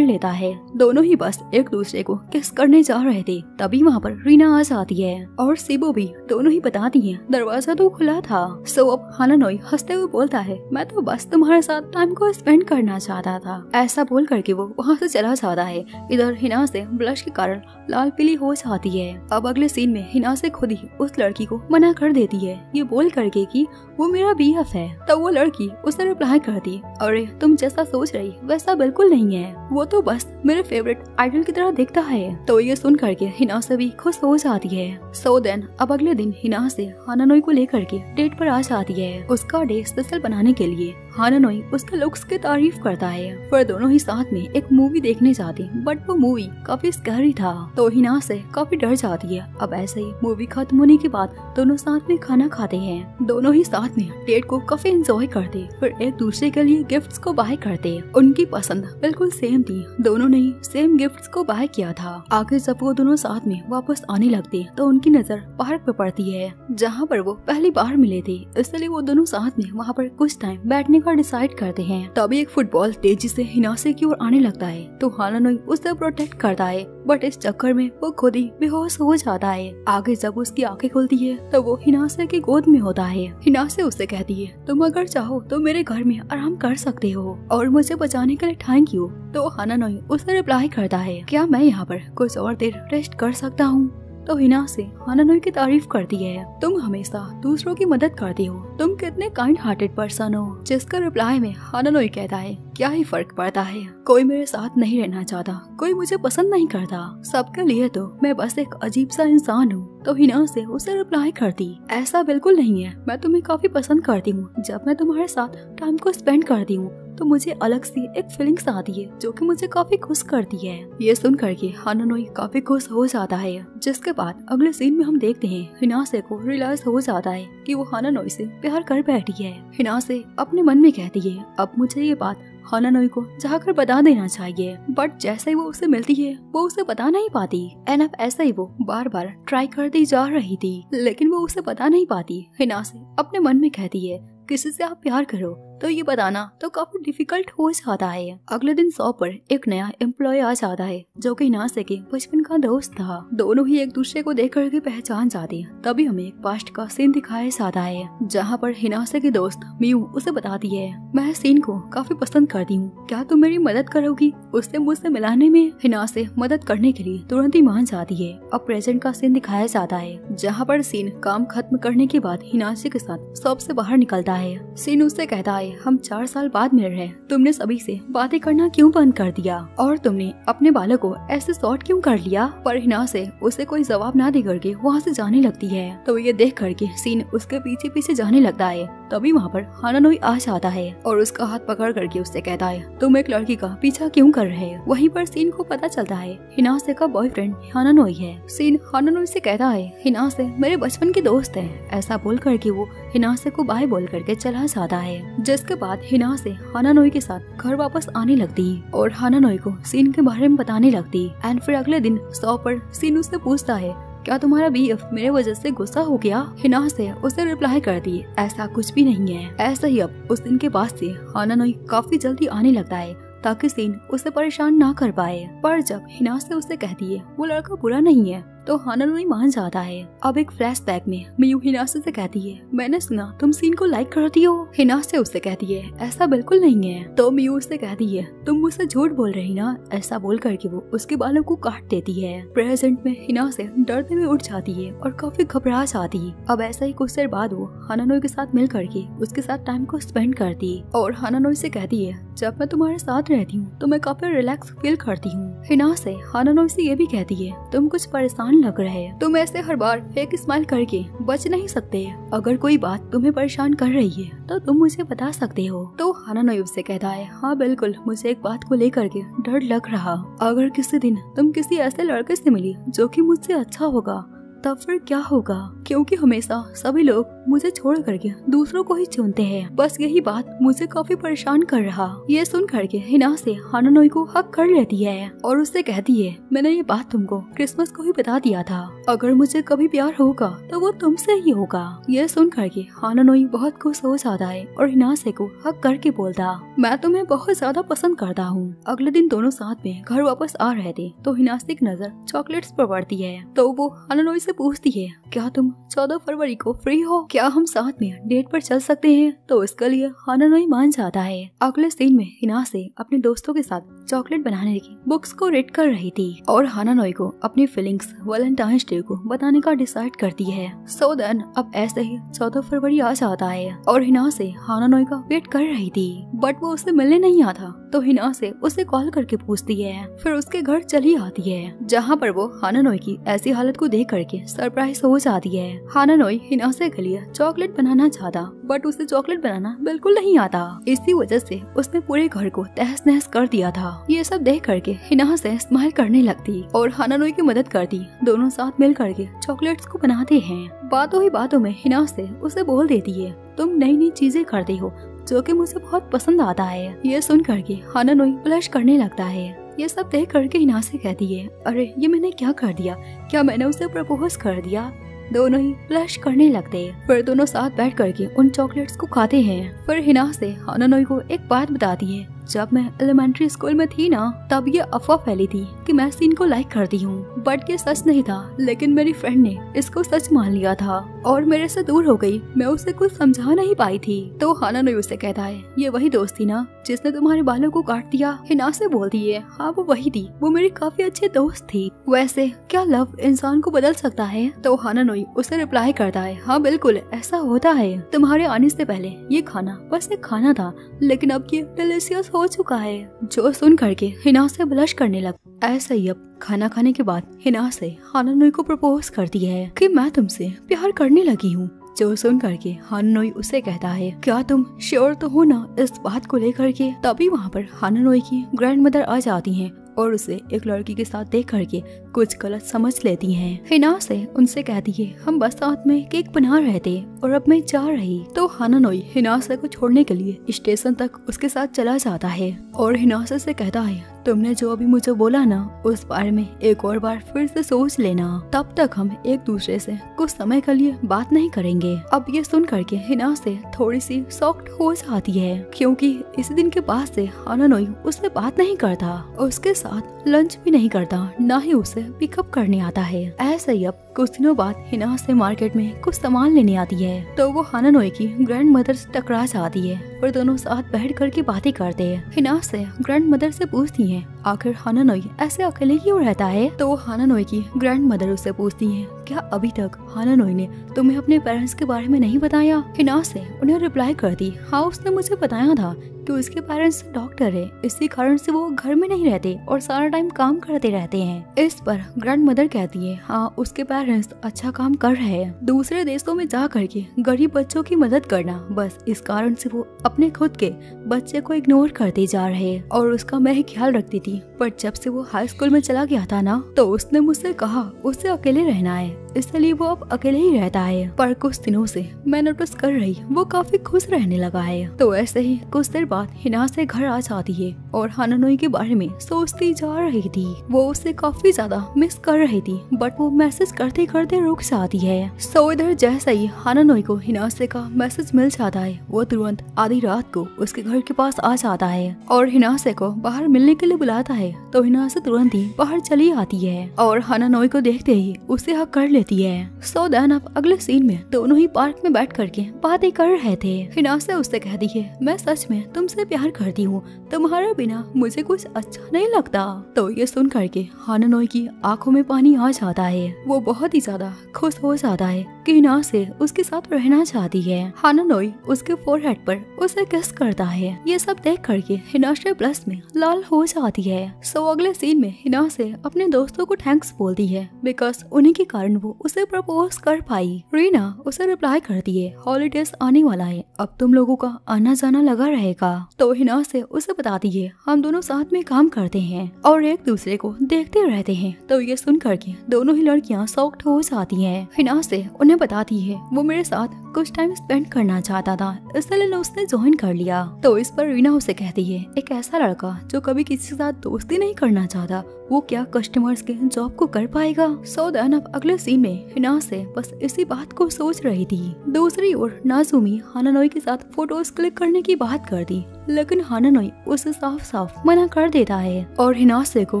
S1: लेता है। दोनों ही बस एक दूसरे को किस करने जा रहे थे, तभी वहाँ पर रीना आ जाती है और सिबो भी। दोनों ही बताती हैं, दरवाजा तो खुला था। सो अब हाना हंसते हुए बोलता है, मैं तो बस तुम्हारे साथ टाइम को स्पेंड करना चाहता था। ऐसा बोल करके वो वहाँ से चला जाता है। इधर हिनासे ब्लश के कारण लाल पीली हो जाती है। अब अगले सीन में हिनासे खुद ही उस लड़की को मना कर देती है, ये बोल करके कि वो मेरा बीएफ है। तो वो लड़की उसे रिप्लाई करती, अरे तुम जैसा सोच रही वैसा बिल्कुल नहीं है, वो तो बस मेरे फेवरेट आइडल की तरह दिखता है। तो ये सुन करके हिनासे भी खुश हो जाती है। सो देन अब अगले दिन हिनासे हाना को लेकर के डेट पर आ जाती है। उसका डे स्पेशल बनाने के लिए हाना उसके लुक्स की तारीफ करता है। फिर दोनों ही साथ में एक मूवी देखने जाते, बट वो मूवी काफी स्कैरी था। तो हिनासे काफी डर जाती है। अब ऐसे ही मूवी खत्म होने के बाद दोनों साथ में खाना खाते हैं। दोनों ही साथ में डेट को काफी एंजॉय करते, फिर एक दूसरे के लिए गिफ्ट्स को बाय करते। उनकी पसंद बिल्कुल सेम थी, दोनों ने सेम गिफ्ट्स को बाय किया था। आगे जब वो दोनों साथ में वापस आने लगते तो उनकी नजर पार्क पे पड़ती है, जहाँ पर वो पहली बार मिले थे। इसलिए वो दोनों साथ में वहाँ पर कुछ टाइम बैठने का डिसाइड करते हैं। तभी एक फुटबॉल तेजी से हिनासे की ओर आने लगता है, तो हाना उसे प्रोटेक्ट करता है, बट इस चक्कर में वो खुद ही बेहोश हो जाता है। आगे जब उसकी आंखें खुलती है तो वो हिनासे की गोद में होता है। हिनासे उससे कहती है, तुम अगर चाहो तो मेरे घर में आराम कर सकते हो और मुझे बचाने के लिए थैंक यू। तो हाना उसे रिप्लाई करता है, क्या मैं यहाँ पर कुछ और देर रेस्ट कर सकता हूँ? तो हिनासे हाना की तारीफ करती है, तुम हमेशा दूसरों की मदद करती हो, तुम कितने काइंड हार्टेड पर्सन हो। जिसका रिप्लाई में हाना कहता है, क्या ही फर्क पड़ता है, कोई मेरे साथ नहीं रहना चाहता, कोई मुझे पसंद नहीं करता, सबके लिए तो मैं बस एक अजीब सा इंसान हूँ। तो हिनासे उसे रिप्लाई करती, ऐसा बिल्कुल नहीं है, मैं तुम्हें काफी पसंद करती हूँ। जब मैं तुम्हारे साथ टाइम को स्पेंड करती हूँ तो मुझे अलग सी एक फीलिंग्स आती है जो कि मुझे काफी खुश करती है। ये सुन करके हाना काफी खुश हो जाता है। जिसके बाद अगले सीन में हम देखते हैं हिनासे को रियलाइज हो जाता है कि वो हाना से प्यार कर बैठी है। हिनासे अपने मन में कहती है, अब मुझे ये बात हाना को जाकर बता देना चाहिए, बट जैसे ही वो उसे मिलती है वो उसे बता नहीं पाती। एंड अब ऐसा ही वो बार बार ट्राई करती जा रही थी, लेकिन वो उसे बता नहीं पाती। हिनासे अपने मन में कहती है, किसी से आप प्यार करो, तो ये बताना तो काफी डिफिकल्ट हो जाता है। अगले दिन शॉप पर एक नया एम्प्लॉय आ जाता है जो कि हिनासे के बचपन का दोस्त था। दोनों ही एक दूसरे को देख करके पहचान जाते हैं। तभी हमें एक पास्ट का सीन दिखाया जाता है जहाँ पर हिनासे की दोस्त मियू उसे बताती है, मैं सीन को काफी पसंद करती हूँ, क्या तुम मेरी मदद करोगी उससे मुझसे मिलाने में। हिनासे मदद करने के लिए तुरंत ही मान जाती है। अब प्रेजेंट का सीन दिखाया जाता है जहाँ पर सीन काम खत्म करने के बाद हिनासे के साथ शॉप से बाहर निकलता है। सीन उससे कहता है, हम 4 साल बाद मिल रहे हैं, तुमने सभी से बातें करना क्यों बंद कर दिया और तुमने अपने बालों को ऐसे शॉर्ट क्यों कर लिया। पर हिनासे उसे कोई जवाब ना दे करके वहाँ से जाने लगती है। तो ये देख करके सीन उसके पीछे पीछे जाने लगता है। तभी वहाँ पर हानानोई आ जाता है और उसका हाथ पकड़ करके उससे कहता है, तुम एक लड़की का पीछा क्यों कर रहे हो। वहीं पर सीन को पता चलता है हिनासे का बॉयफ्रेंड हानानोई है। सीन हानानोई से कहता है, हिनासे मेरे बचपन के दोस्त है। ऐसा बोल करके वो हिनासे को बाय बोल करके चला जाता है। जिसके बाद हिनासे हानानोई के साथ घर वापस आने लगती और हानानोई को सीन के बारे में बताने लगती। एंड फिर अगले दिन शॉप पर सीन उससे पूछता है, क्या तुम्हारा बीएफ मेरे वजह से गुस्सा हो गया। हिनासे उसे रिप्लाई करती है, ऐसा कुछ भी नहीं है। ऐसा ही अब उस दिन के बाद से हानानोई काफी जल्दी आने लगता है ताकि सीन उसे परेशान ना कर पाए। पर जब हिनासे उससे कहती है वो लड़का बुरा नहीं है तो हानानोई मान जाता है। अब एक फ्लैशबैक में मियू हिनासे से कहती है, मैंने सुना तुम सीन को लाइक करती हो। हिनासे उससे कहती है, ऐसा बिल्कुल नहीं है। तो मियू उससे कहती है, तुम मुझसे झूठ बोल रही ना। ऐसा बोल करके वो उसके बालों को काट देती है। प्रेजेंट में हिनासे डरते हुए उठ जाती है और काफी घबरा जाती है। अब ऐसा ही कुछ देर बाद वो हानानोई के साथ मिल करके उसके साथ टाइम को स्पेंड करती और हानानोई से कहती है, जब मैं तुम्हारे साथ रहती हूँ तो मैं काफी रिलैक्स फील करती हूँ। हिनासे हानानोई से ये भी कहती है, तुम कुछ परेशान लग रहे हैं, तुम ऐसे हर बार फेक स्माइल करके बच नहीं सकते। अगर कोई बात तुम्हें परेशान कर रही है तो तुम मुझे बता सकते हो। तो हानानोई उससे कहता है, हाँ बिल्कुल, मुझे एक बात को लेकर के डर लग रहा। अगर किसी दिन तुम किसी ऐसे लड़के से मिली जो कि मुझसे अच्छा होगा तब फिर क्या होगा, क्योंकि हमेशा सभी लोग मुझे छोड़ करके दूसरों को ही चुनते हैं। बस यही बात मुझे काफी परेशान कर रहा। ये सुन करके हिनासे हानानोई को हक कर लेती है और उससे कहती है, मैंने ये बात तुमको क्रिसमस को ही बता दिया था। अगर मुझे कभी प्यार होगा तो वो तुमसे ही होगा। ये सुन करके हानानोई बहुत खुश हो जाता है और हिनासे को हक करके बोलता, मैं तुम्हें बहुत ज्यादा पसंद करता हूँ। अगले दिन दोनों साथ में घर वापस आ रहे थे तो हिनासे की नजर चॉकलेट्स पर पड़ती है। तो वो हानानोई से पूछती है, क्या तुम 14 फरवरी को फ्री हो, क्या हम साथ में डेट पर चल सकते हैं। तो इसके लिए हानानोई मान जाता है। अगले सीन में हिनासे अपने दोस्तों के साथ चॉकलेट बनाने की बुक्स को रीड कर रही थी और हानानोई को अपनी फीलिंग्स वैलेंटाइंस डे को बताने का डिसाइड करती है। सो देन अब ऐसे ही 14 फरवरी आ जाता है और हिनासे हानानोई का वेट कर रही थी बट वो उससे मिलने नहीं आता। तो हिनासे उसे कॉल करके पूछती है, फिर उसके घर चली आती है जहाँ पर वो हानानोई की ऐसी हालत को देख करके सरप्राइज हो जाती है। हानानोई हिनासे के लिए चॉकलेट बनाना चाहता बट उसे चॉकलेट बनाना बिल्कुल नहीं आता। इसी वजह से उसने पूरे घर को तहस नहस कर दिया था। ये सब देख करके हिनासे स्माइल करने लगती और हानानोई की मदद करती। दोनों साथ मिल करके चॉकलेट्स को बनाते हैं। बातों ही बातों में हिनासे उसे बोल देती है, तुम नई नई चीजें करते हो जो कि मुझे बहुत पसंद आता है। ये सुन करके हानानोई ब्लश करने लगता है। ये सब देख करके हिनासे कहती है, अरे ये मैंने क्या कर दिया, क्या मैंने उसे प्रपोज कर दिया। दोनों ही ब्लश करने लगते। फिर दोनों साथ बैठ करके उन चॉकलेट्स को खाते हैं। फिर हिनासे हानानोई को एक बात बताती है, जब मैं एलिमेंट्री स्कूल में थी ना तब ये अफवाह फैली थी कि मैं सीन को लाइक करती हूँ बट ये सच नहीं था। लेकिन मेरी फ्रेंड ने इसको सच मान लिया था और मेरे से दूर हो गई। मैं उसे कुछ समझा नहीं पाई थी। तो हानानोई उसे कहता है, ये वही दोस्त थी ना जिसने तुम्हारे बालों को काट दिया। हिनासे बोलती है, हाँ वो वही थी, वो मेरी काफी अच्छी दोस्त थी। वैसे क्या लव इंसान को बदल सकता है। तो हानानोई उसे रिप्लाई करता है, हाँ बिल्कुल ऐसा होता है। तुम्हारे आने से पहले ये खाना बस एक खाना था लेकिन अब ये डिलीशियस हो चुका है। जो सुन करके हिनासे ब्लश करने लग। ऐसा ही अब खाना खाने के बाद हिनासे हानानोई को प्रपोज करती है कि मैं तुमसे प्यार करने लगी हूँ। जो सुन करके हानानोई उसे कहता है, क्या तुम श्योर तो हो ना इस बात को लेकर के। तभी वहाँ पर हानानोई की ग्रैंडमदर आ जाती हैं और उसे एक लड़की के साथ देख करके कुछ गलत समझ लेती हैं। हिनासे उनसे कहती है, हम बस साथ में केक बना रहे थे और अब मैं जा रही। तो हानानोई हिनासे को छोड़ने के लिए स्टेशन तक उसके साथ चला जाता है और हिनासे से कहता है, तुमने जो अभी मुझे बोला ना उस बारे में एक और बार फिर से सोच लेना, तब तक हम एक दूसरे से कुछ समय के लिए बात नहीं करेंगे। अब ये सुन करके हिना से थोड़ी सी सॉफ्ट हो जाती है, क्योंकि इस दिन के बाद से हानानोई उससे बात नहीं करता, उसके साथ लंच भी नहीं करता, ना ही उसे पिकअप करने आता है। ऐसे ही अब कुछ दिनों बाद हिना से मार्केट में कुछ सामान लेने आती है, तो वो हानानोई की ग्रैंड मदर से टकरा जाती है और दोनों साथ बैठ करके बातें करते हैं। हिना से ग्रैंड मदर से पूछती है आखिर हानानोई ऐसे अकेले क्यों रहता है, तो वो हानानोई की ग्रैंड मदर उससे पूछती है क्या अभी तक हानानोई ने तुम्हें अपने पेरेंट्स के बारे में नहीं बताया। हिना से उन्हें रिप्लाई करती हाँ उसने मुझे बताया था कि उसके पेरेंट्स डॉक्टर है, इसी कारण से वो घर में नहीं रहते और सारा टाइम काम करते रहते हैं। इस पर ग्रैंड मदर कहती है हाँ उसके पेरेंट्स अच्छा काम कर रहे हैं, दूसरे देशों में जा करके गरीब बच्चों की मदद करना, बस इस कारण से वो अपने खुद के बच्चे को इग्नोर करते जा रहे हैं और उसका मैं ही ख्याल रखती थी। पर जब से वो हाई स्कूल में चला गया था ना तो उसने मुझसे कहा उसे अकेले रहना है, इसलिए वो अब अकेले ही रहता है। पर कुछ दिनों से मैं नोटिस कर रही वो काफी खुश रहने लगा है। तो ऐसे ही कुछ देर बाद हिना से घर आ जाती है और हानानोई के बारे में सोचती जा रही थी। वो उसे काफी ज्यादा मिस कर रही थी, बट वो मैसेज करते करते रुक जाती है। सो इधर जैसा ही हानानोई को हिनासे का मैसेज मिल जाता है, वो तुरंत आधी रात को उसके घर के पास आ जाता है और हिनासे को बाहर मिलने के लिए बुलाता है। तो हिनासे तुरंत ही बाहर चली आती है और हानानोई को देखते ही उसे हक कर लेती है। सो देन अब अगले सीन में दोनों ही पार्क में बैठ करके बातें कर रहे थे। हिनासे उससे कहती है मैं सच में तुमसे प्यार करती हूँ, तुम्हारे बिना मुझे कुछ अच्छा नहीं लगता। तो ये सुन करके हानानोई की आंखों में पानी आ जाता है, वो बहुत ही ज्यादा खुश हो जाता है कि हिनासे उसके साथ रहना चाहती है। हानानोई उसके फोरहेड पर उसे किस करता है। ये सब देख करके हिनासे प्लस में लाल हो जाती है। सो अगले सीन में हिनासे अपने दोस्तों को थैंक्स बोलती है बिकॉज उन्हीं के कारण वो उसे प्रपोज कर पाई। रीना उसे रिप्लाई करती है हॉलीडेज आने वाला है, अब तुम लोगों का आना जाना लगा रहेगा। तो हिनासे उसे बताती है हम दोनों साथ में काम करते हैं और एक दूसरे को देखते रहते हैं। तो ये सुन करके दोनों ही लड़कियां शॉक्ड हो जाती हैं। हिनासे उन्हें बताती है वो मेरे साथ कुछ टाइम स्पेंड करना चाहता था, इसलिए उसने ज्वाइन कर लिया। तो इस पर रीना उसे कहती है एक ऐसा लड़का जो कभी किसी के साथ दोस्ती नहीं करना चाहता वो क्या कस्टमर्स के जॉब को कर पाएगा। सो देन अब अगले सीन में हिनासे बस इसी बात को सोच रही थी। दूसरी ओर नाजुमी हानानोई के साथ फोटोज क्लिक करने की बात करती, लेकिन हानानोई उसे साफ साफ मना कर देता है और हिनासे को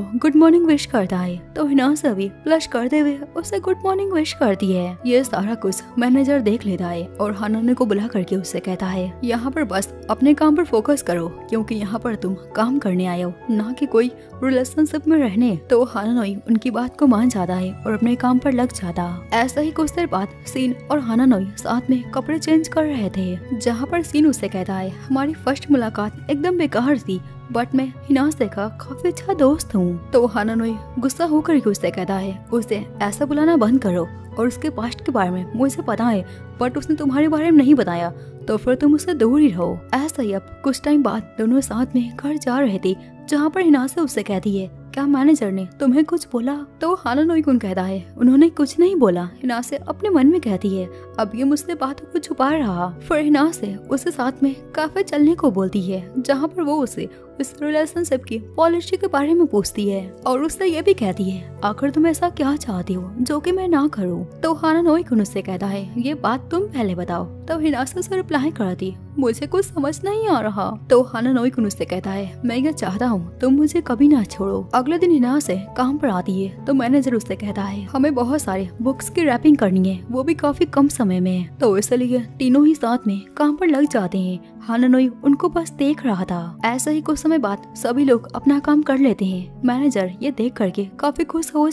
S1: गुड मॉर्निंग विश करता है। तो हिनासे भी ब्लश करते हुए उसे गुड मॉर्निंग विश करती है। ये सारा कुछ मैनेजर देख लेता है और हानानोई को बुला करके उससे कहता है यहाँ पर बस अपने काम पर फोकस करो, क्योंकि यहाँ पर तुम काम करने आए हो, ना कि कोई रिलेशनशिप में रहने। तो हानानोई उनकी बात को मान जाता है और अपने काम पर लग जाता। ऐसा ही कुछ देर बाद सीन और हानानोई साथ में कपड़े चेंज कर रहे थे, जहाँ पर सीन उससे कहता है हमारी फर्स्ट मुलाकात एकदम बेकार थी, बट मैं हिनासे का काफी अच्छा दोस्त हूँ। तो हानानोई गुस्सा होकर उससे कहता है उसे ऐसा बुलाना बंद करो और उसके पास्ट के बारे में मुझे पता है, बट उसने तुम्हारे बारे में नहीं बताया, तो फिर तुम उससे दूर ही रहो। ऐसा ही अब कुछ टाइम बाद दोनों साथ में घर जा रहे थे, जहाँ पर हिनासे उससे कहती है क्या मैनेजर ने तुम्हें कुछ बोला। तो हानानोई कौन कहता है उन्होंने कुछ नहीं बोला। हिनासे अपने मन में कहती है अब ये मुझसे बातों को छुपा रहा। फिर हिनासे उसे साथ में काफे चलने को बोलती है, जहाँ पर वो उसे इस रिलेशनशिप की पॉलिसी के बारे में पूछती है और उससे ये भी कहती है आखिर तुम ऐसा क्या चाहती हो जो कि मैं ना करूं। तो हानानोई कुन उससे कहता है ये बात तुम पहले बताओ। तो हिनासे से रिप्लाई करती मुझे कुछ समझ नहीं आ रहा। तो हानानोई कुन उससे कहता है मैं ये चाहता हूँ तुम मुझे कभी ना छोड़ो। अगले दिन हिनासे काम पर आती है, तो मैनेजर उससे कहता है हमें बहुत सारे बुक्स की रैपिंग करनी है, वो भी काफी कम समय में। तो इसलिए तीनों ही साथ में काम पर लग जाते हैं। हानानोई उनको बस देख रहा था। ऐसा ही कुछ समय बाद सभी लोग अपना काम कर लेते हैं। मैनेजर ये देख करके काफी खुश हो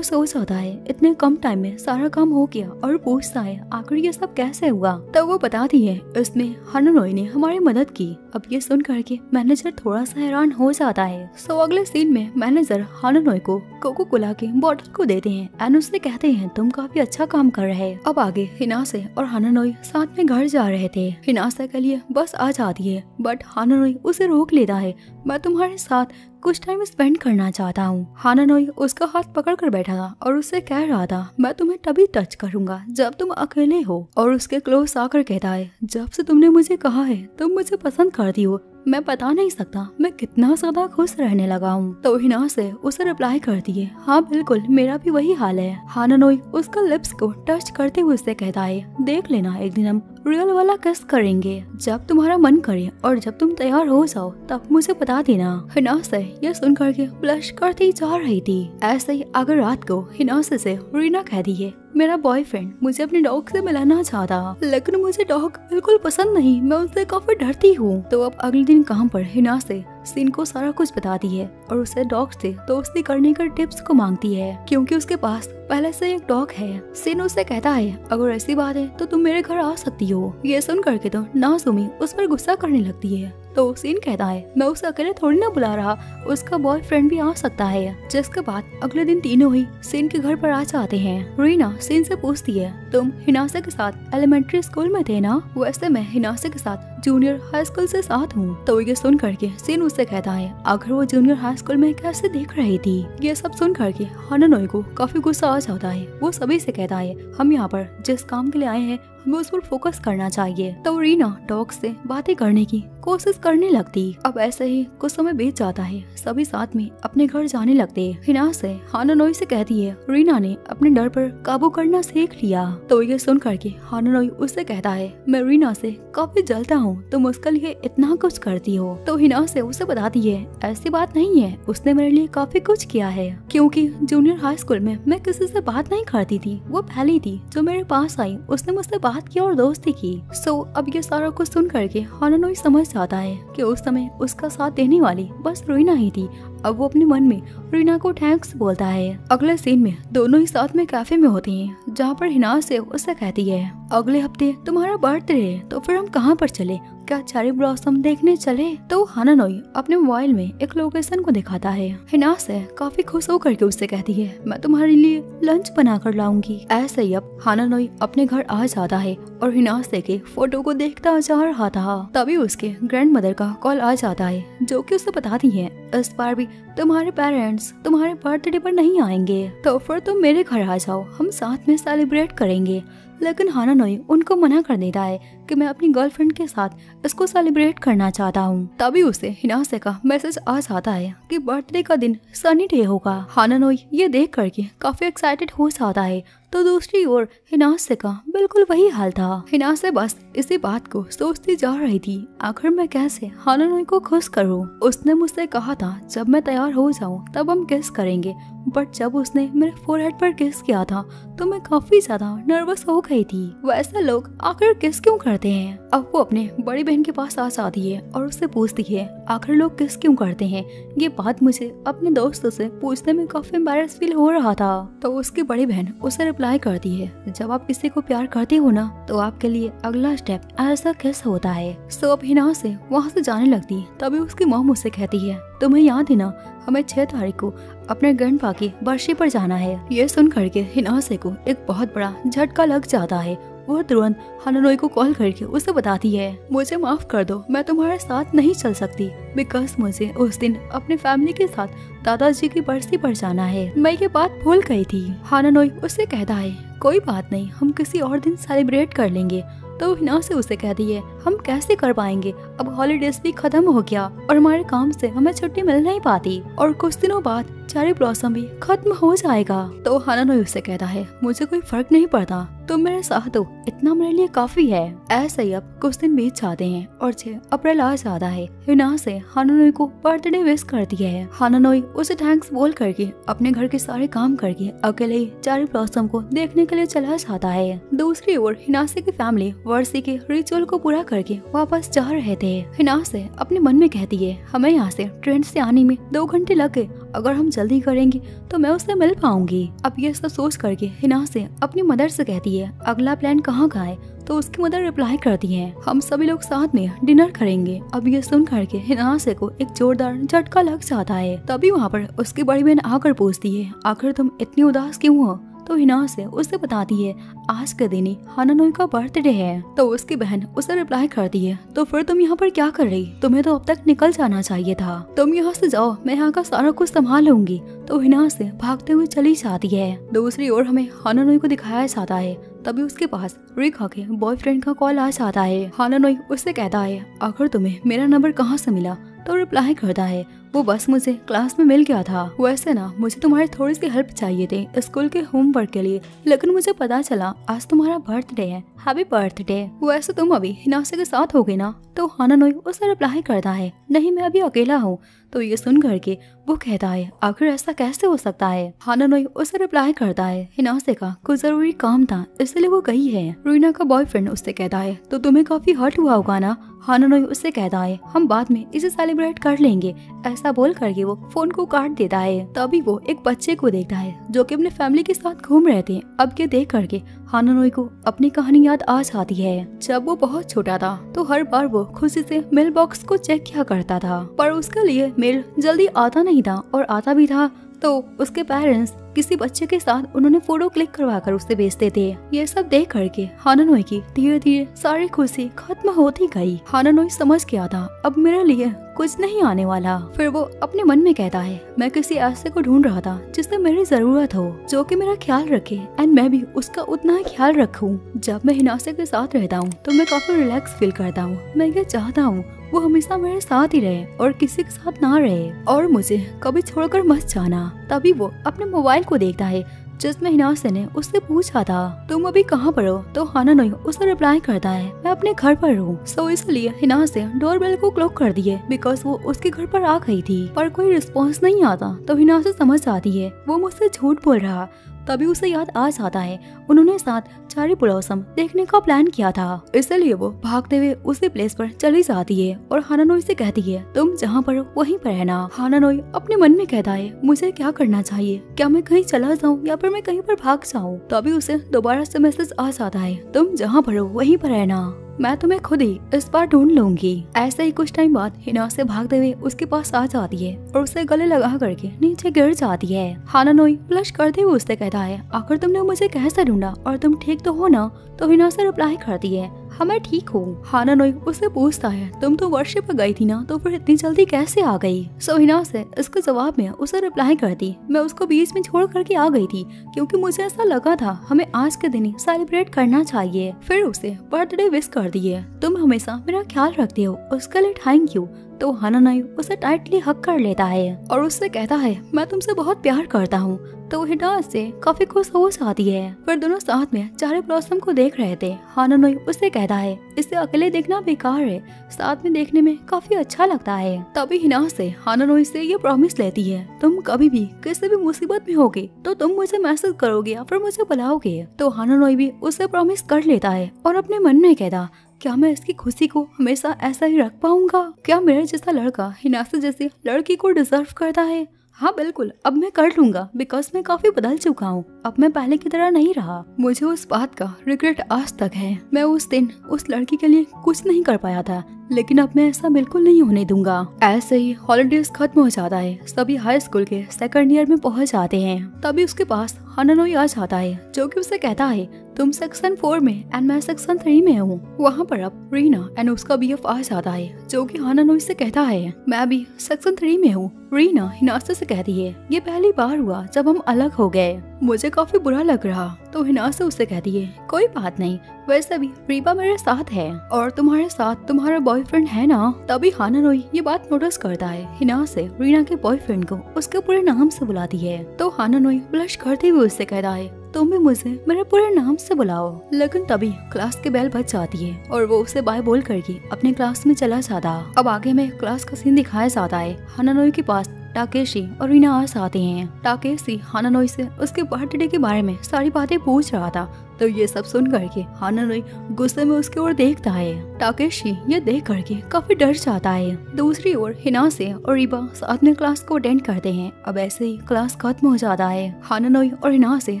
S1: जाता है। इतने कम टाइम में सारा काम हो गया और पूछता है आखिर ये सब कैसे हुआ। तो वो बताती है इसमें हानानोई ने हमारी मदद की। अब ये सुन करके मैनेजर थोड़ा सा हैरान हो जाता है। सो अगले सीन में मैनेजर हानानोई को कोको कोला के बॉटल को देते हैं एंड उससे कहते हैं तुम काफी अच्छा काम कर रहे हैं। अब आगे हिनासे और हानानोई साथ में घर जा रहे थे। हिनासे के लिए बस आ जाती है, बट हानानोई उसे रोक लेता है मैं तुम्हारे साथ कुछ टाइम स्पेंड करना चाहता हूँ। हानानोई उसका हाथ पकड़ कर बैठा था और उससे कह रहा था, मैं तुम्हें तभी टच करूंगा जब तुम अकेले हो। और उसके क्लोज आकर कहता है, जब से तुमने मुझे कहा है तुम मुझे पसंद करती हो, मैं बता नहीं सकता मैं कितना ज्यादा खुश रहने लगा हूँ। तो हिना से उसे रिप्लाई करती है, हाँ बिल्कुल मेरा भी वही हाल है। हानानोई उसका लिप्स को टच करते हुए उससे कहता है, देख लेना एक दिन हम रियल वाला किस करेंगे, जब तुम्हारा मन करे और जब तुम तैयार हो जाओ तब मुझे बता देना। हिना से ये सुन करके ब्लश करती जा रही थी। ऐसे ही अगर रात को हिना से रीना कहती है, मेरा बॉयफ्रेंड मुझे अपने डॉग से मिलाना चाहता, लेकिन मुझे डॉग बिल्कुल पसंद नहीं, मैं उससे काफी डरती हूँ। तो अब अगले दिन काम पर हिना से सीन को सारा कुछ बताती है और उसे डॉग से दोस्ती करने का टिप्स को मांगती है, क्योंकि उसके पास पहले से एक डॉग है। सीन उससे कहता है, अगर ऐसी बात है तो तुम मेरे घर आ सकती हो। ये सुन करके तो नाज़ुमी उस पर गुस्सा करने लगती है। तो सीन कहता है, मैं उसे अकेले थोड़ी ना बुला रहा, उसका बॉयफ्रेंड भी आ सकता है। जिसके बाद अगले दिन तीनों ही सीन के घर पर आ जाते हैं। रीना सीन से पूछती है, तुम हिनासे के साथ एलिमेंट्री स्कूल में थे ना? वैसे मैं हिनासे के साथ जूनियर हाई स्कूल से साथ हूँ। तो ये सुन करके सीन उससे कहता है, आखिर वो जूनियर हाई स्कूल में कैसे देख रही थी। ये सब सुन करके हानानोई को काफी गुस्सा आ जाता है। वो सभी से कहता है, हम यहाँ पर जिस काम के लिए आए हैं हमें उस पर फोकस करना चाहिए। तो रीना डॉग से बातें करने की कोशिश करने लगती। अब ऐसे ही कुछ समय बीत जाता है, सभी साथ में अपने घर जाने लगते। हिना से हानानोई से कहती है, रीना ने अपने डर पर काबू करना सीख लिया। तो ये सुन करके हानानोई उससे कहता है, मैं रीना से काफी जलता हूँ, तुम उसके लिए इतना कुछ करती हो। तो हिना से उसे बताती है, ऐसी बात नहीं है, उसने मेरे लिए काफी कुछ किया है, क्योंकि जूनियर हाई स्कूल में मैं किसी से बात नहीं करती थी, वो पहली थी जो मेरे पास आई, उसने मुझसे बात की और दोस्ती की। सो अब ये सारा कुछ सुन करके हानानोई समझ जाता है कि उस समय उसका साथ देने वाली बस रीना ही थी। अब वो अपने मन में रीना को थैंक्स बोलता है। अगले सीन में दोनों ही साथ में कैफे में होते हैं, जहाँ पर हिना से उससे कहती है, अगले हफ्ते तुम्हारा बर्थडे है, तो फिर हम कहाँ पर चले, क्या चेरी ब्लॉसम देखने चले? तो हानानोई अपने मोबाइल में एक लोकेशन को दिखाता है। हिना से काफी खुश होकर के उससे कहती है, मैं तुम्हारे लिए लंच बना कर लाऊंगी। ऐसे ही अब हानानोई अपने घर आ जाता है और हिना से के फोटो को देखता जा रहा था। तभी उसके ग्रैंडमदर का कॉल आ जाता है, जो कि उसे बताती है, इस बार भी तुम्हारे पेरेंट्स तुम्हारे बर्थडे पर नहीं आएंगे, तो फिर तुम मेरे घर आ जाओ, हम साथ में सेलिब्रेट करेंगे। लेकिन हानानोई उनको मना कर देता है कि मैं अपनी गर्लफ्रेंड के साथ इसको सेलिब्रेट करना चाहता हूँ। तभी उसे हिनासे का मैसेज आ जाता है कि बर्थडे का दिन सनी डे होगा। हानानोई ये देख करके काफी एक्साइटेड हो जाता है। तो दूसरी ओर हिनासे का बिल्कुल वही हाल था। हिनासे बस इसी बात को सोचती जा रही थी, आखिर मैं कैसे हानानोई को खुश करूं। उसने मुझसे कहा था जब मैं तैयार हो जाऊं तब हम किस करेंगे, बट जब उसने मेरे फोरहेड पर किस किया था तो मैं काफी ज्यादा नर्वस हो गई थी। वैसे लोग आखिर किस क्यों करते हैं? अब वो अपने बड़ी बहन के पास आ जाती है और उससे पूछती है, आखिर लोग किस क्यों करते हैं? ये बात मुझे अपने दोस्तों से पूछने में काफी एम्बैरेस फील हो रहा था। तो उसकी बड़ी बहन उसे रिप्लाई करती है, जब आप किसी को प्यार करते हो ना तो आपके लिए अगला स्टेप ऐसा किस होता है। सो अब हिना से वहाँ से जाने लगती। तभी उसकी मॉम उससे कहती है, तुम्हें याद है ना हमें 6 तारीख को अपने ग्रैंडपा की बर्सी पर जाना है। ये सुन करके हिनासे को एक बहुत बड़ा झटका लग जाता है। वो तुरंत हानानोई को कॉल करके उसे बताती है, मुझे माफ कर दो, मैं तुम्हारे साथ नहीं चल सकती, बिकॉज मुझे उस दिन अपने फैमिली के साथ दादाजी की बरसी पर जाना है। मैं ये बात भूल गई थी। हानानोई उससे कहता है, कोई बात नहीं, हम किसी और दिन सेलिब्रेट कर लेंगे। तो हिना से उसे कहती है, हम कैसे कर पाएंगे, अब हॉलीडेज भी खत्म हो गया और हमारे काम से हमें छुट्टी मिल नहीं पाती और कुछ दिनों बाद चेरी ब्लॉसम भी खत्म हो जाएगा। तो हानानोई उससे कहता है, मुझे कोई फर्क नहीं पड़ता, तुम मेरे साथ हो, इतना मेरे लिए काफी है। ऐसे ही अब कुछ दिन बीत जाते हैं और 6 अप्रैल आ जाता है। हिना से हानानोई को बर्थडे विश करती है। हानानोई उसे थैंक्स बोल करके अपने घर के सारे काम करके अकेले ही चेरी ब्लॉसम को देखने के लिए चला जाता है। दूसरी ओर हिनासे की फैमिली वर्षी के रिचुअल को पूरा करके वापस जा रहे थे। हिनासे अपने मन में कहती है, हमें यहाँ से ट्रेन से आने में 2 घंटे लगे, अगर हम जल्दी करेंगे तो मैं उससे मिल पाऊंगी। अब ये सब सोच करके हिनासे अपनी मदर से कहती है, अगला प्लान कहाँ का है? तो उसकी मदर रिप्लाई करती है, हम सभी लोग साथ में डिनर करेंगे। अब ये सुन करके हिनासे को एक जोरदार झटका लग जाता है। तभी वहाँ पर उसकी बड़ी बहन आकर पूछती है, आखिर तुम इतनी उदास क्यों हो? तो हिना से उसे बताती है आज के दिन ही हानानोई का बर्थडे है। तो उसकी बहन उसे रिप्लाई करती है तो फिर तुम यहाँ पर क्या कर रही, तुम्हें तो अब तक निकल जाना चाहिए था, तुम यहाँ से जाओ, मैं यहाँ का सारा कुछ संभाल लूंगी। तो हिना से भागते हुए चली जाती है। दूसरी ओर हमें हानानोई को दिखाया जाता है, तभी उसके पास रिका के बॉयफ्रेंड का कॉल आ जाता है। हानानोई उससे कहता है अगर तुम्हें मेरा नंबर कहाँ से मिला, तो रिप्लाई करता है वो बस मुझे क्लास में मिल गया था। वैसे ना मुझे तुम्हारी थोड़ी सी हेल्प चाहिए थी स्कूल के होमवर्क के लिए, लेकिन मुझे पता चला आज तुम्हारा बर्थडे है, हैप्पी बर्थडे। वैसे तुम अभी हिनासे के साथ होगे ना? तो हानानोई उसे रिप्लाई करता है नहीं मैं अभी अकेला हूँ। तो ये सुन करके वो कहता है आखिर ऐसा कैसे हो सकता है? हानानोई उसे रिप्लाई करता है हिनासे का कुछ जरूरी काम था इसलिए वो गई है। रीना का बॉयफ्रेंड उससे कहता है तो तुम्हें काफी हर्ट हुआ होगा ना? हानानोई उससे कहता है हम बाद में इसे सेलिब्रेट कर लेंगे। ऐसा बोल करके वो फोन को काट देता है। तभी वो एक बच्चे को देखता है जो कि अपने फैमिली के साथ घूम रहे थे। अब ये देख करके हानानोई को अपनी कहानी याद आ जाती है। जब वो बहुत छोटा था तो हर बार वो खुशी से मेल बॉक्स को चेक किया करता था, पर उसके लिए मेल जल्दी आता नहीं था, और आता भी था तो उसके पेरेंट्स किसी बच्चे के साथ उन्होंने फोटो क्लिक करवा कर उसे भेजते थे। ये सब देख करके हानानोई की धीरे धीरे सारी खुशी खत्म होती गई। हानानोई समझ गया था अब मेरे लिए कुछ नहीं आने वाला। फिर वो अपने मन में कहता है मैं किसी ऐसे को ढूंढ रहा था जिससे मेरी जरूरत हो, जो कि मेरा ख्याल रखे एंड मैं भी उसका उतना ही ख्याल रखूं। जब मैं हिनासे के साथ रहता हूँ तो मैं काफी रिलैक्स फील करता हूँ। मैं ये चाहता हूँ वो हमेशा मेरे साथ ही रहे और किसी के साथ ना रहे, और मुझे कभी छोड़कर मत जाना। तभी वो अपने मोबाइल को देखता है जिसमें हिनासे ने उससे पूछा था तुम अभी कहाँ पर हो? तो हानानोई उसे रिप्लाई करता है मैं अपने घर पर हूँ। सो इसलिए हिनासे डोरबेल को क्लोक कर दिए बिकॉज वो उसके घर पर आ गई थी, पर कोई रिस्पॉन्स नहीं आता। तो हिनासे समझ आती है वो मुझसे झूठ बोल रहा। तभी उसे याद आ जाता है उन्होंने साथ चेरी ब्लॉसम देखने का प्लान किया था, इसलिए वो भागते हुए उसी प्लेस पर चली जाती है और हानानोई से कहती है तुम जहाँ पर हो वहीं पर रहना। हानानोई अपने मन में कहता है मुझे क्या करना चाहिए, क्या मैं कहीं चला जाऊँ या फिर मैं कहीं पर भाग जाऊँ? तभी उसे दोबारा से मैसेज आ जाता है तुम जहाँ पर हो वहीं पर रहना, मैं तुम्हें खुद ही इस बार ढूंढ लूंगी। ऐसे ही कुछ टाइम बाद हिना से भागते हुए उसके पास आ जाती है और उसे गले लगा करके नीचे गिर जाती है। हानानोई ब्लश करते हुए उससे कहता है आखिर तुमने मुझे कैसे ढूंढा और तुम ठीक तो हो ना? तो हिना से रिप्लाई करती है हाँ मैं ठीक हूँ। हानानोई उससे पूछता है तुम तो वर्कशॉप पर गई थी ना, तो फिर इतनी जल्दी कैसे आ गई? सो हिना से इसके जवाब में उसे रिप्लाई करती मैं उसको बीच में छोड़ करके आ गई थी क्योंकि मुझे ऐसा लगा था हमें आज के दिन ही सेलिब्रेट करना चाहिए। फिर उसे बर्थडे विश कर दिए, तुम हमेशा मेरा ख्याल रखते हो उसके लिए थैंक यू। तो हानानोई उसे टाइटली हक कर लेता है और उससे कहता है मैं तुमसे बहुत प्यार करता हूँ। तो हिना से काफी खुश हो जाती है। फिर दोनों साथ में चेरी ब्लॉसम को देख रहे थे। हानानोई उससे कहता है इसे अकेले देखना बेकार है, साथ में देखने में काफी अच्छा लगता है। तभी हिना से हानानोई से ये प्रॉमिस लेती है तुम कभी भी किसी भी मुसीबत में होगे तो तुम मुझे मैसेज करोगे या फिर मुझे बुलाओगे। तो हानानोई भी उससे प्रॉमिस कर लेता है और अपने मन में कहता क्या मैं इसकी खुशी को हमेशा ऐसा ही रख पाऊंगा? क्या मेरे जैसा लड़का हिनासे जैसी लड़की को डिजर्व करता है? हाँ बिल्कुल, अब मैं कर लूंगा बिकॉज मैं काफी बदल चुका हूँ, अब मैं पहले की तरह नहीं रहा। मुझे उस बात का रिग्रेट आज तक है। मैं उस दिन उस लड़की के लिए कुछ नहीं कर पाया था, लेकिन अब मैं ऐसा बिल्कुल नहीं होने दूंगा। ऐसे ही हॉलिडेज खत्म हो जाता है, सभी हाई स्कूल के सेकंड ईयर में पहुंच जाते हैं। तभी उसके पास हानानोई आ जाता है जो कि उसे कहता है तुम सेक्शन 4 में एंड मैं सेक्शन 3 में हूँ। वहाँ पर अब रीना एंड उसका बीएफ आ जाता है जो कि हानानोई से कहता है मैं भी सेक्शन 3 में हूँ। रीना हिनासे से कहती है ये पहली बार हुआ जब हम अलग हो गए, मुझे काफी बुरा लग रहा। तो हिनासे उससे कहती है कोई बात नहीं, वैसे भी रीबा मेरे साथ है और तुम्हारे साथ तुम्हारा बॉयफ्रेंड है ना। तभी हानानोई ये बात नोटिस करता है। हिनासे रीना के बॉयफ्रेंड को उसके पूरे नाम से बुलाती है। तो हानानोई ब्लश करते हुए उससे कहता है तुम भी मुझे मेरे पूरे नाम से बुलाओ। लेकिन तभी क्लास की बेल बज जाती है और वो उसे बाय बोल करके अपने क्लास में चला जाता। अब आगे में क्लास का सीन दिखाया जाता है। हानानोई के पास टाकेशी और रीना आस आते हैं। टाकेशी हानानोई से उसके बर्थडे के बारे में सारी बातें पूछ रहा था। तो ये सब सुन करके हानानोई गुस्से में उसकी ओर देखता है। टाकेशी ये देख करके काफी डर जाता है। दूसरी ओर हिनासे और रीबा साथ में क्लास को अटेंड करते हैं। अब ऐसे ही क्लास खत्म हो जाता है। हानानोई और हिनासे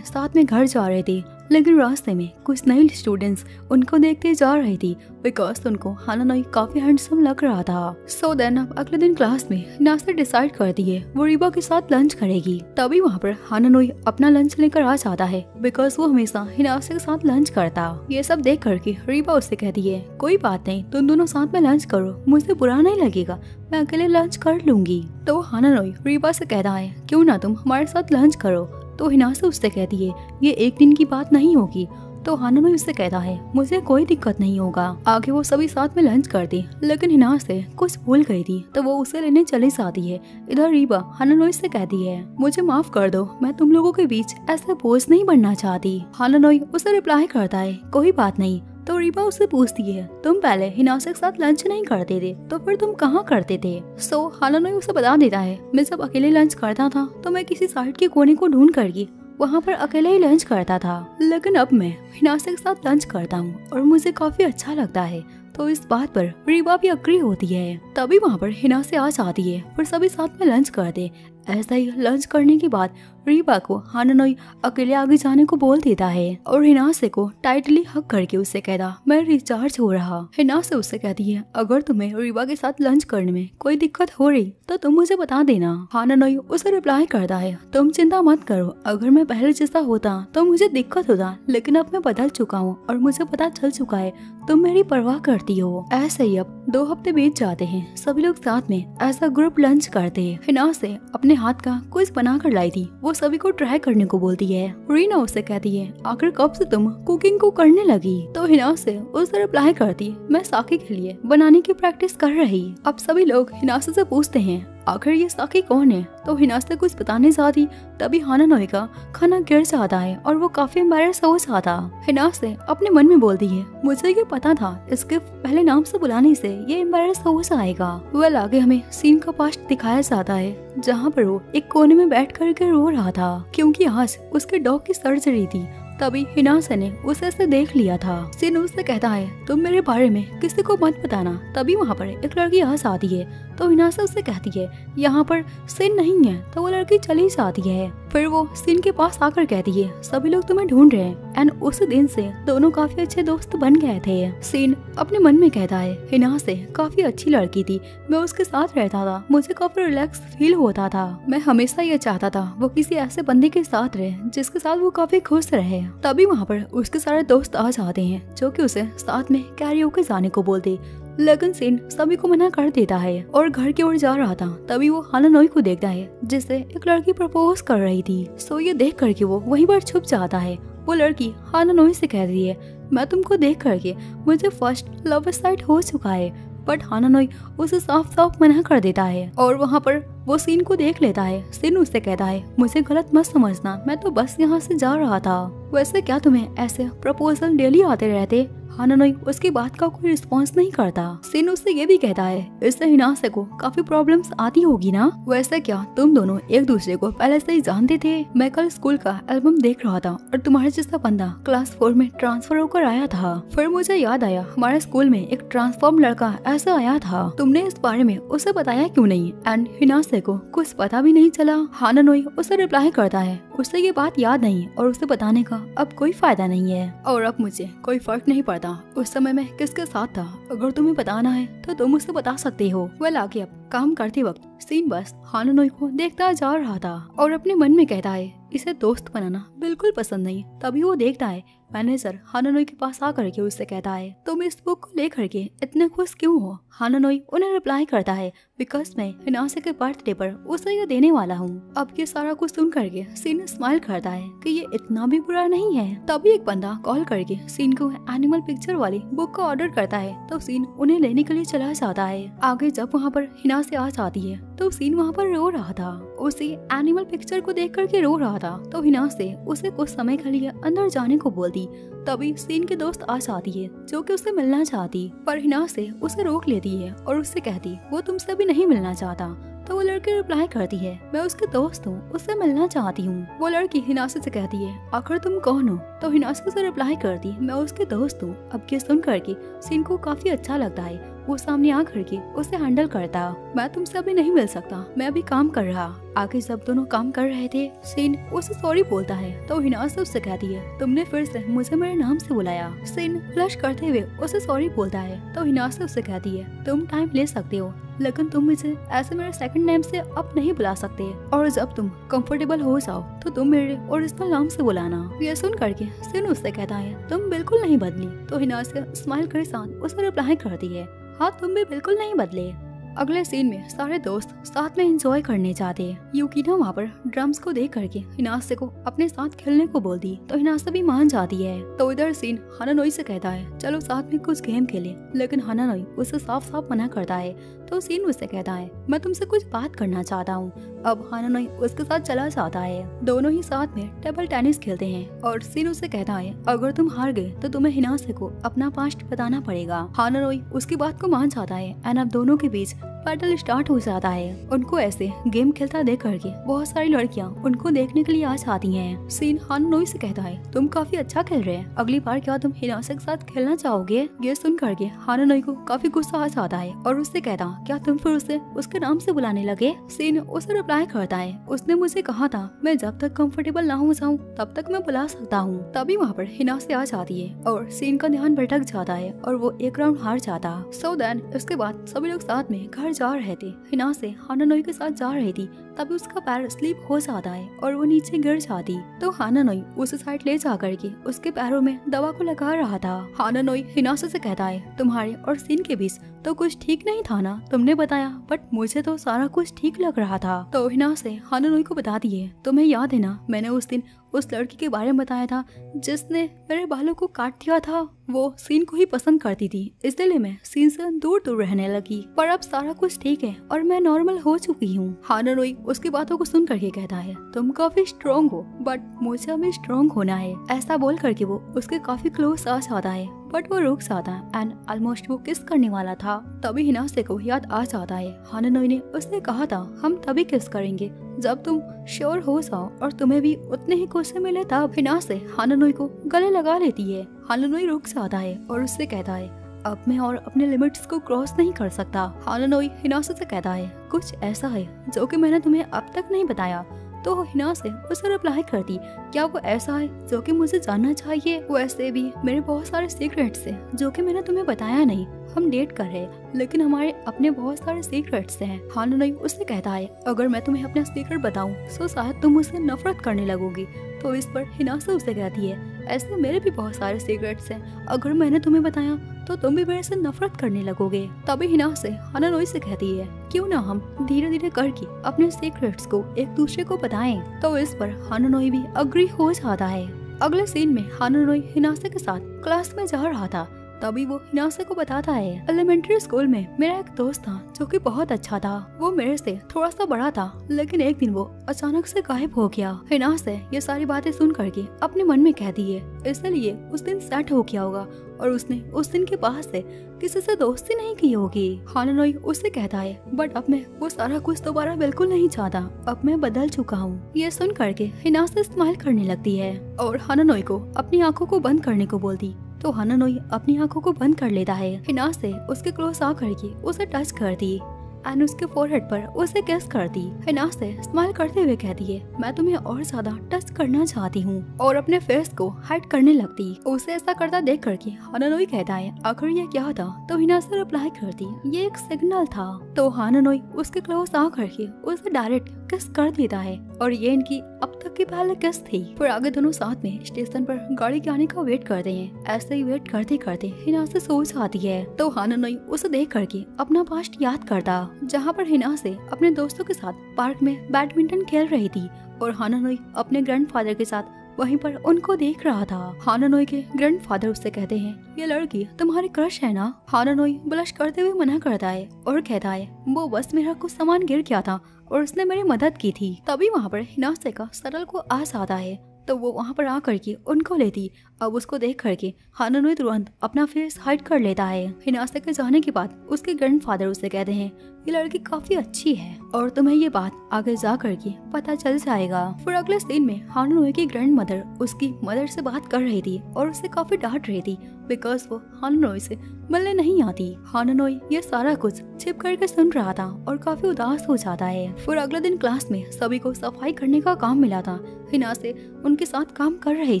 S1: साथ में घर जा रहे थे लेकिन रास्ते में कुछ नए स्टूडेंट्स उनको देखते जा रही थी बिकॉज उनको हानानोई काफी हैंडसम लग रहा था। सो देन अब अगले दिन क्लास में हिनासे डिसाइड करती है वो रिबा के साथ लंच करेगी। तभी वहाँ पर हानानोई अपना लंच लेकर आ जाता है बिकॉज वो हमेशा हिनासे के साथ लंच करता। ये सब देख करके रिबा उससे कहती है कोई बात नहीं, तुम दोनों साथ में लंच करो, मुझे बुरा नहीं लगेगा, मैं अकेले लंच कर लूंगी। तो हानानोई रिबा से कहता है क्यों ना तुम हमारे साथ लंच करो। तो हिनासे उससे कहती है ये एक दिन की बात नहीं होगी। तो हानानोई उससे कहता है मुझे कोई दिक्कत नहीं होगा। आगे वो सभी साथ में लंच करती, लेकिन हिनासे कुछ भूल गई थी तो वो उसे लेने चली जाती है। इधर रिबा हानानोई से कहती है मुझे माफ कर दो, मैं तुम लोगों के बीच ऐसे बोझ नहीं बनना चाहती। हानानोई उसे रिप्लाई करता है कोई बात नहीं। तो रिबा उससे पूछती है तुम पहले हिनासे के साथ लंच नहीं करते थे तो फिर तुम कहाँ करते थे। सो हानानोई उसे बता देता है मैं जब अकेले लंच करता था तो मैं किसी साइड के कोने को ढूंढ करके वहाँ पर अकेले ही लंच करता था, लेकिन अब मैं हिनासे के साथ लंच करता हूँ और मुझे काफी अच्छा लगता है। तो इस बात पर रिबा भी अग्री होती है। तभी वहाँ पर हिनासे आ जाती है, फिर सभी साथ में लंच करते। ऐसा ही लंच करने के बाद रिबा को हानानोई अकेले आगे जाने को बोल देता है और हिनासे को टाइटली हक करके उससे कहता मैं रिचार्ज हो रहा। हिनासे उससे कहती है अगर तुम्हें रिबा के साथ लंच करने में कोई दिक्कत हो रही तो तुम मुझे बता देना। हानानोई उसे रिप्लाई करता है तुम चिंता मत करो, अगर मैं पहले जैसा होता तो मुझे दिक्कत होता, लेकिन अब मैं बदल चुका हूँ और मुझे पता चल चुका है तुम मेरी परवाह करती हो। ऐसे ही अब 2 हफ्ते बीत जाते हैं, सभी लोग साथ में ऐसा ग्रुप लंच करते हैं। हिनासे अपने हाथ का कुछ बना कर लाई थी, वो सभी को ट्राई करने को बोलती है। रीना उससे कहती है आखिर कब से तुम कुकिंग को करने लगी। तो हिनासे उसे रिप्लाई करती मैं साकी के लिए बनाने की प्रैक्टिस कर रही। अब सभी लोग हिनासे से पूछते हैं आखिर ये साकी कौन है। तो हिनासे कुछ बताने जाती तभी हानानोई का खाना गिर जाता है और वो काफी एम्बैरेस हो जाता। हिनासे अपने मन में बोलती है मुझे ये पता था इसके पहले नाम से बुलाने से ये एम्बैरेस हो जाएगा। वेल आगे हमें सीन का पास्ट दिखाया जाता है जहाँ पर वो एक कोने में बैठ करके रो रहा था क्योंकि आज उसके डॉग की सर्जरी थी। तभी हिनासे ने उसे ऐसे देख लिया था। सिन उससे कहता है तुम मेरे बारे में किसी को मत बताना। तभी वहाँ पर एक लड़की आ जाती है तो हिनासे उससे कहती है यहाँ पर सिन नहीं है। तो वो लड़की चली जाती है। फिर वो सिन के पास आकर कहती है सभी लोग तुम्हें ढूंढ रहे हैं। एंड उस दिन से दोनों काफी अच्छे दोस्त बन गए थे। सिन अपने मन में कहता है हिनासे काफी अच्छी लड़की थी, मैं उसके साथ रहता था, मुझे काफी रिलैक्स फील होता था। मैं हमेशा ये चाहता था वो किसी ऐसे बंदे के साथ रहे जिसके साथ वो काफी खुश रहे। तभी वहाँ पर उसके सारे दोस्त आ जाते हैं जो कि उसे साथ में कैरियोके जाने को बोलते, लेकिन सिन सभी को मना कर देता है और घर की ओर जा रहा था। तभी वो हानानोई को देखता है जिससे एक लड़की प्रपोज कर रही थी। सो ये देख करके वो वहीं पर छुप जाता है। वो लड़की हानानोई से कह रही है मैं तुमको देख करके मुझे फर्स्ट लव साइट हो चुका है, बट हानानोई उसे साफ साफ मना कर देता है और वहाँ पर वो सीन को देख लेता है। सीन उससे कहता है मुझे गलत मत समझना, मैं तो बस यहाँ से जा रहा था। वैसे क्या तुम्हें ऐसे प्रपोजल डेली आते रहते। हानानोई उसकी बात का कोई रिस्पॉन्स नहीं करता। सिन उससे ये भी कहता है इससे हिनासे को काफी प्रॉब्लम्स आती होगी ना। वैसे क्या तुम दोनों एक दूसरे को पहले से ही जानते थे। मैं कल स्कूल का एल्बम देख रहा था और तुम्हारे जैसा बंदा क्लास 4 में ट्रांसफर होकर आया था। फिर मुझे याद आया हमारे स्कूल में एक ट्रांसफॉर्म लड़का ऐसा आया था, तुमने इस बारे में उसे बताया क्यों नहीं। एंड हिनासे को कुछ पता भी नहीं चला। हानानोई उसे रिप्लाई करता है उसे ये बात याद नहीं और उसे बताने का अब कोई फायदा नहीं है और अब मुझे कोई फर्क नहीं पड़ता उस समय मैं किसके साथ था। अगर तुम्हें बताना है तो तुम मुझसे बता सकते हो। वेल आगे अब काम करते वक्त सीन बस हानानोई को देखता जा रहा था और अपने मन में कहता है इसे दोस्त बनाना बिल्कुल पसंद नहीं। तभी वो देखता है मैनेजर हानानोई के पास आकर के उससे कहता है तुम इस बुक को लेकर के इतने खुश क्यों हो। हानानोई उन्हें रिप्लाई करता है बिकॉज मैं हिनासे के बर्थडे पर उसे ये देने वाला हूँ। अब ये सारा कुछ सुन करके सीन स्माइल करता है कि ये इतना भी बुरा नहीं है। तभी एक बंदा कॉल करके सीन को एनिमल पिक्चर वाली बुक का ऑर्डर करता है तो सीन उन्हें लेने के लिए चला जाता है। आगे जब वहाँ पर हिनासे आ जाती है तो सीन वहाँ पर रो रहा था, उसी एनिमल पिक्चर को देख करके रो रहा था। तो हिनासे उसे कुछ समय के लिए अंदर जाने को बोलती। तभी सीन के दोस्त आ जाती है जो कि उससे मिलना चाहती, पर हिनासे उसे रोक लेती है और उससे कहती वो तुमसे भी नहीं मिलना चाहता। तो वो लड़की रिप्लाई करती है मैं उसके दोस्त हूँ, उससे मिलना चाहती हूँ। वो लड़की हिनासे से कहती है आखिर तुम कौन हो। तो हिनासे से रिप्लाई करती मैं उसके दोस्त हूँ। अब ये सुन करके सीन को काफी अच्छा लगता है। वो सामने आ करके उसे हैंडल करता। मैं तुमसे अभी नहीं मिल सकता, मैं अभी काम कर रहा। आगे जब दोनों काम कर रहे थे, सीन उसे सॉरी बोलता है तो हिनासे उससे कहती है तुमने फिर से मुझे मेरे नाम से बुलाया। सीन फ्लश करते हुए उसे सॉरी बोलता है तो हिनासे उससे कहती है तुम टाइम ले सकते हो, लेकिन तुम मुझे ऐसे मेरे सेकंड नेम से अब नहीं बुला सकते, और जब तुम कंफर्टेबल हो जाओ तो तुम मेरे ओरिजिनल नाम से बुलाना। ये सुन करके सीन उससे कहता है तुम बिल्कुल नहीं बदली। तो हिनासे स्माइल के साथ उसे रिप्लाई करती है हाँ तुम भी बिल्कुल नहीं बदले। अगले सीन में सारे दोस्त साथ में एंजॉय करने जाते हैं। यूकिना वहाँ पर ड्रम्स को देख करके हिनासे को अपने साथ खेलने को बोलती तो हिनासे भी मान जाती है। तो इधर सीन हानानोई से कहता है चलो साथ में कुछ गेम खेले, लेकिन हानानोई उसे साफ साफ मना करता है। तो सीन उससे कहता है मैं तुमसे कुछ बात करना चाहता हूँ। अब हानानोई उसके साथ चला जाता है। दोनों ही साथ में टेबल टेनिस खेलते हैं और सीन उससे कहता है अगर तुम हार गए तो तुम्हें हिनासे को अपना पास्ट बताना पड़ेगा। हानानोई उसकी बात को मान जाता है एंड अब दोनों के बीच बैटल स्टार्ट हो जाता है। उनको ऐसे गेम खेलता देख करके बहुत सारी लड़कियां उनको देखने के लिए आ जाती हैं। सीन हानानोई से कहता है तुम काफी अच्छा खेल रहे हैं, अगली बार क्या तुम हिनासे के साथ खेलना चाहोगे? ये सुन करके हानानोई को काफी गुस्सा आ जाता है और उससे कहता क्या तुम फिर उसे उसके नाम से बुलाने लगे? सीन उसे रिप्लाई करता है उसने मुझे कहा था मैं जब तक कंफर्टेबल ना हो जाऊँ तब तक मैं बुला सकता हूँ। तभी वहाँ पर हिनासे आ जाती है और सीन का ध्यान भटक जाता है और वो एक राउंड हार जाता। सो देन इसके बाद सभी लोग साथ में घर जा रहे थे। हिनासे हानानोई के साथ जा रही थी, तभी उसका पैर स्लिप हो जाता है और वो नीचे गिर जाती। तो हानानोई उसे साइड ले जा करके उसके पैरों में दवा को लगा रहा था। हानानोई हिनासे से कहता है तुम्हारे और सीन के बीच तो कुछ ठीक नहीं था ना, तुमने बताया बट मुझे तो सारा कुछ ठीक लग रहा था। तो हिनासे हानानोई को बताती है तुम्हें याद है ना मैंने उस दिन उस लड़की के बारे में बताया था जिसने मेरे बालों को काट दिया था, वो सीन को ही पसंद करती थी, इसलिए मैं सीन से दूर दूर रहने लगी, पर अब सारा कुछ ठीक है और मैं नॉर्मल हो चुकी हूँ। हानानोई उसकी बातों को सुन करके कहता है तुम काफी स्ट्रॉन्ग हो बट मुझे अभी स्ट्रॉन्ग होना है। ऐसा बोल करके वो उसके काफी क्लोज आ जाता है बट वो रुक जाता है एंड ऑलमोस्ट वो किस करने वाला था। तभी हिनासे को याद आ जाता है हानानोई ने उसने कहा था हम तभी किस करेंगे जब तुम श्योर हो जाओ और तुम्हें भी उतने ही गुस्से मिले तब। हिनासे हानानोई को गले लगा लेती है। हानानोई रुक जाता है और उससे कहता है अब मैं और अपने लिमिट्स को क्रॉस नहीं कर सकता। हानानोई हिनासे से कहता है कुछ ऐसा है जो कि मैंने तुम्हें अब तक नहीं बताया। तो हिनासे उसे रिप्लाई करती क्या वो ऐसा है जो कि मुझे जानना चाहिए? वैसे भी मेरे बहुत सारे सीक्रेट्स हैं जो कि मैंने तुम्हें बताया नहीं। हम डेट कर रहे हैं लेकिन हमारे अपने बहुत सारे सीक्रेट्स हैं। हानानोई उससे कहता है अगर मैं तुम्हें अपना सीक्रेट बताऊं तो शायद तुम मुझसे नफरत करने लगोगी। तो इस पर हिनासे उसे कहती है ऐसे मेरे भी बहुत सारे सीक्रेट्स हैं, अगर मैंने तुम्हें बताया तो तुम भी मेरे से नफरत करने लगोगे। तभी हिनासे हानानोई से कहती है क्यों ना हम धीरे धीरे करके अपने सीक्रेट्स को एक दूसरे को बताएं। तो इस पर हानानोई भी अग्री हो जाता है। अगले सीन में हानानोई हिनासे के साथ क्लास में जा रहा था, तभी वो हिनासे को बताता है एलिमेंट्री स्कूल में मेरा एक दोस्त था जो कि बहुत अच्छा था। वो मेरे से थोड़ा सा बड़ा था लेकिन एक दिन वो अचानक से गायब हो गया। हिनासे ये सारी बातें सुन करके अपने मन में कहती है इसलिए उस दिन सेट हो गया होगा और उसने उस दिन के बाद से किसी से दोस्ती नहीं की होगी। हानानोई उससे कहता है बट अब मैं वो सारा कुछ दोबारा बिल्कुल नहीं चाहता, अब मैं बदल चुका हूँ। ये सुन करके हिनासे स्माइल करने लगती है और हानानोई को अपनी आंखों को बंद करने को बोलती। तो हानानोई अपनी आंखों को बंद कर लेता है। हिनासे उसके क्लोज आ करके उसे टच करती एंड उसके फोरहेड पर उसे किस करती। हिनासे स्माइल करते हुए कहती है मैं तुम्हें और ज्यादा टच करना चाहती हूँ और अपने फेस को हाइड करने लगती। उसे ऐसा करता देख करके हानानोई कहता है आखिर ये क्या था? तो हिनासे रिप्लाई करती ये एक सिग्नल था। तो हानानोई उसके क्लोज आ करके उसे डायरेक्ट किस कर देता है और ये इनकी अब तक की पहले किस थी। फिर आगे दोनों साथ में स्टेशन पर गाड़ी के आने का वेट करते हैं। ऐसे ही वेट करते करते हिनासे सो जाती है। तो हानानोई उसे देख करके अपना पास्ट याद करता जहाँ पर हिनासे अपने दोस्तों के साथ पार्क में बैडमिंटन खेल रही थी और हानानोई अपने ग्रैंडफादर के साथ वहीं पर उनको देख रहा था। हानानोई के ग्रैंडफादर उससे कहते हैं ये लड़की तुम्हारी क्रश है ना? हानानोई ब्लश करते हुए मना करता है और कहता है वो बस मेरा कुछ सामान गिर गया था और उसने मेरी मदद की थी। तभी वहाँ पर हिनासे का सरल को आ जाता है। तो वो वहाँ पर आकर के उनको लेती। अब उसको देख करके हानानोई तुरंत अपना फेस हाइड कर लेता है। हिनासे के जाने के बाद उसके ग्रैंडफादर उसे कहते हैं ये लड़की काफी अच्छी है और तुम्हें ये बात आगे जा करके पता चल जाएगा। फिर अगले सीन में हानानोई की ग्रैंड मदर उसकी मदर से बात कर रही थी और उसे काफी डांट रही थी बिकॉज वो हानानोई से मिलने नहीं आती। हानानोई ये सारा कुछ छिप करके सुन रहा था और काफी उदास हो जाता है। फिर अगले दिन क्लास में सभी को सफाई करने का काम मिला था। हिनासे उनके साथ काम कर रही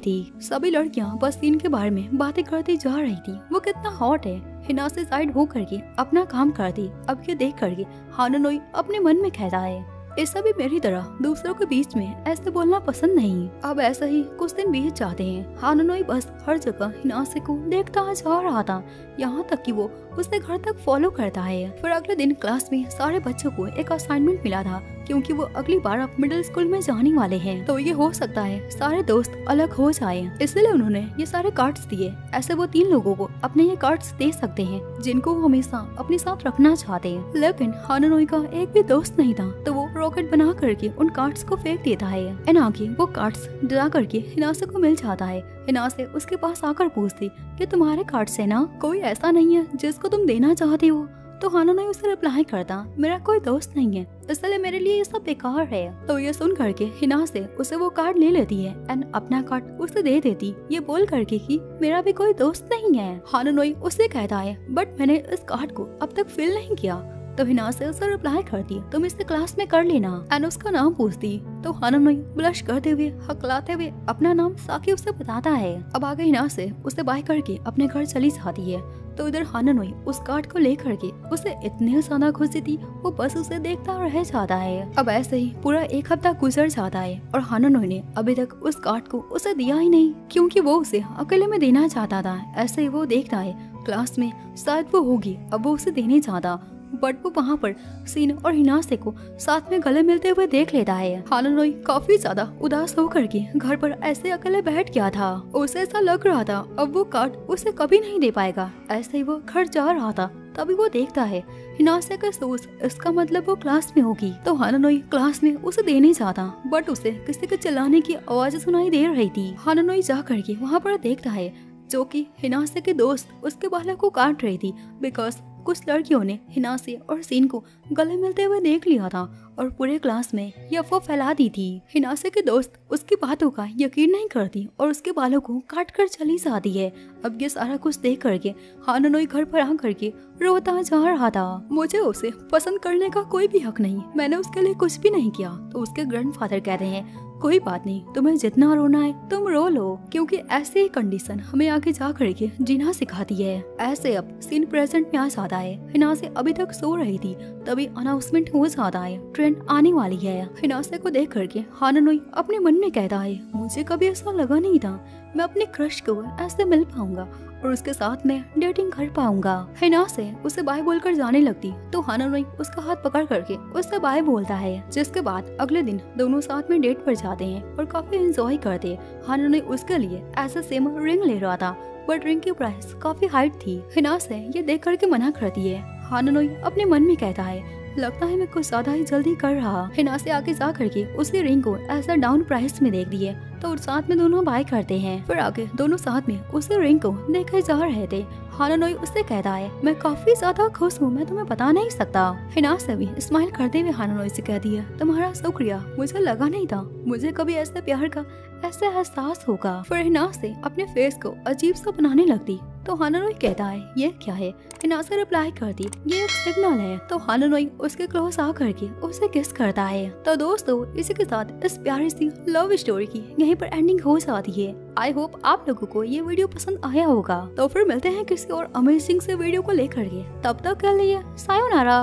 S1: थी। सभी लड़कियां बस सीन के बारे में बातें करती जा रही थी। वो कितना हॉट है। हिनासे साइड हो करके अपना काम करती। अब ये देख करके हानानोई अपने मन में कहता है ऐसा भी मेरी तरह दूसरों के बीच में ऐसे बोलना पसंद नहीं। अब ऐसा ही कुछ दिन बीत जाते हैं। हानानोई बस हर जगह हिनासे को देखता जा रहा था, यहाँ तक कि वो उसे घर तक फॉलो करता है। फिर अगले दिन क्लास में सारे बच्चों को एक असाइनमेंट मिला था क्योंकि वो अगली बार अब मिडिल स्कूल में जाने वाले हैं, तो ये हो सकता है सारे दोस्त अलग हो जाए, इसलिए उन्होंने ये सारे कार्ड्स दिए। ऐसे वो 3 लोगों को अपने ये कार्ड्स दे सकते हैं जिनको वो हमेशा अपने साथ रखना चाहते हैं। लेकिन हानानोई का एक भी दोस्त नहीं था, तो वो रॉकेट बना करके उन कार्ड्स को फेंक देता है। एंड आगे वो कार्ड्स डरा करके हिनासे को मिल जाता है। हिनासे उसके पास आकर पूछती कि तुम्हारे कार्ड्स है ना, कोई ऐसा नहीं है जिसको तुम देना चाहती हो? तो हानानोई उसे रिप्लाई करता मेरा कोई दोस्त नहीं है, इसलिए मेरे लिए ये सब बेकार है। तो ये सुन करके हिनासे उसे वो कार्ड ले लेती है एंड अपना कार्ड उसे दे देती, ये बोल करके कि मेरा भी कोई दोस्त नहीं है। हानानोई उसे कहता है बट मैंने इस कार्ड को अब तक फिल नहीं किया। तो हिनासे उसे रिप्लाई करती तुम इसे क्लास में कर लेना एंड उसका नाम पूछती। तो हानानोई ब्लश करते हुए हकलाते हुए अपना नाम साकी उसे बताता है। अब आगे हिनासे उसे बाय करके अपने घर चली जाती है। तो इधर हानानोई उस कार्ड को लेकर के उसे इतने ज्यादा खुशी थी वो बस उसे देखता रह जाता है। अब ऐसे ही पूरा 1 हफ्ता गुजर जाता है और हानानोई ने अभी तक उस कार्ड को उसे दिया ही नहीं क्योंकि वो उसे अकेले में देना चाहता था। ऐसे ही वो देखता है क्लास में शायद वो होगी, अब वो उसे देने चाहता बट वो वहाँ पर सीन और हिनासे को साथ में गले मिलते हुए देख लेता है। हानानोई काफी ज्यादा उदास होकर के घर पर ऐसे अकेले बैठ गया था। उसे ऐसा लग रहा था अब वो कार्ड उसे कभी नहीं दे पाएगा। ऐसे ही वो घर जा रहा था तभी वो देखता है हिनासे का शूज, इसका मतलब वो क्लास में होगी। तो हानानोई क्लास में उसे देने जाता बट उसे किसी के चिल्लाने की आवाज सुनाई दे रही थी। हानानोई जा करके वहाँ पर देखता है जो कि हिनासे के दोस्त उसके बालों को काट रही थी बिकॉज कुछ लड़कियों ने हिनासे और सीन को गले मिलते हुए देख लिया था और पूरे क्लास में ये अफवाह फैला दी थी। हिनासे के दोस्त उसकी बातों का यकीन नहीं करती और उसके बालों को काट कर चली जाती है। अब ये सारा कुछ देख करके हानानोई घर पर आ करके रोता जा रहा था। मुझे उसे पसंद करने का कोई भी हक नहीं, मैंने उसके लिए कुछ भी नहीं किया। तो उसके ग्रैंडफादर कहते हैं कोई बात नहीं, तुम्हें जितना रोना है तुम रो लो क्योंकि ऐसे ही कंडीशन हमें आगे जा करके जीना सिखाती है। ऐसे अब सीन प्रेजेंट में आ जाता है। हिनासे अभी तक सो रही थी तभी अनाउंसमेंट हो जाता है ट्रेन आने वाली है। हिनासे को देख करके हानानोई अपने मन में कहता है मुझे कभी ऐसा लगा नहीं था मैं अपने क्रश को ऐसे मिल पाऊंगा और उसके साथ में डेटिंग कर पाऊंगा। हिनासे उसे बाय बोलकर जाने लगती तो हानानोई उसका हाथ पकड़ करके उससे बाय बोलता है, जिसके बाद अगले दिन दोनों साथ में डेट पर जाते हैं और काफी एंजॉय करते हैं। हानानोई उसके लिए ऐसा सेम रिंग ले रहा था बट रिंग की प्राइस काफी हाई थी। हिनासे ये देख करके मना करती है। हानानोई अपने मन में कहता है लगता है मैं कुछ ज्यादा ही जल्दी कर रहा। हिनासे आगे जा करके उसी रिंग को ऐसा डाउन प्राइस में देख दिए तो साथ में दोनों बाय करते हैं। फिर आगे दोनों साथ में उसी रिंग को देखे जा रहे थे। हानानोई उससे कहता है मैं काफी ज्यादा खुश हूँ, मैं तुम्हें बता नहीं सकता। हिनासे भी स्माइल करते हुए हानानोई से कहती है तुम्हारा शुक्रिया, मुझे लगा नहीं था मुझे कभी ऐसे प्यार का ऐसा एहसास होगा। फिर हिनासे अपने फेस को अजीब सा बनाने लगती तो हानानोई कहता है ये क्या है? हिनासे रिप्लाई करती ये एक सिग्नल है। तो हानानोई उसके क्लोज आ करके उसे किस करता है। तो दोस्तों इसी के साथ इस प्यारी सी लव स्टोरी की यहीं पर एंडिंग हो जाती है। आई होप आप लोगों को ये वीडियो पसंद आया होगा। तो फिर मिलते हैं किसी और अमेजिंग से वीडियो को लेकर के, तब तक के लिए सायोनारा।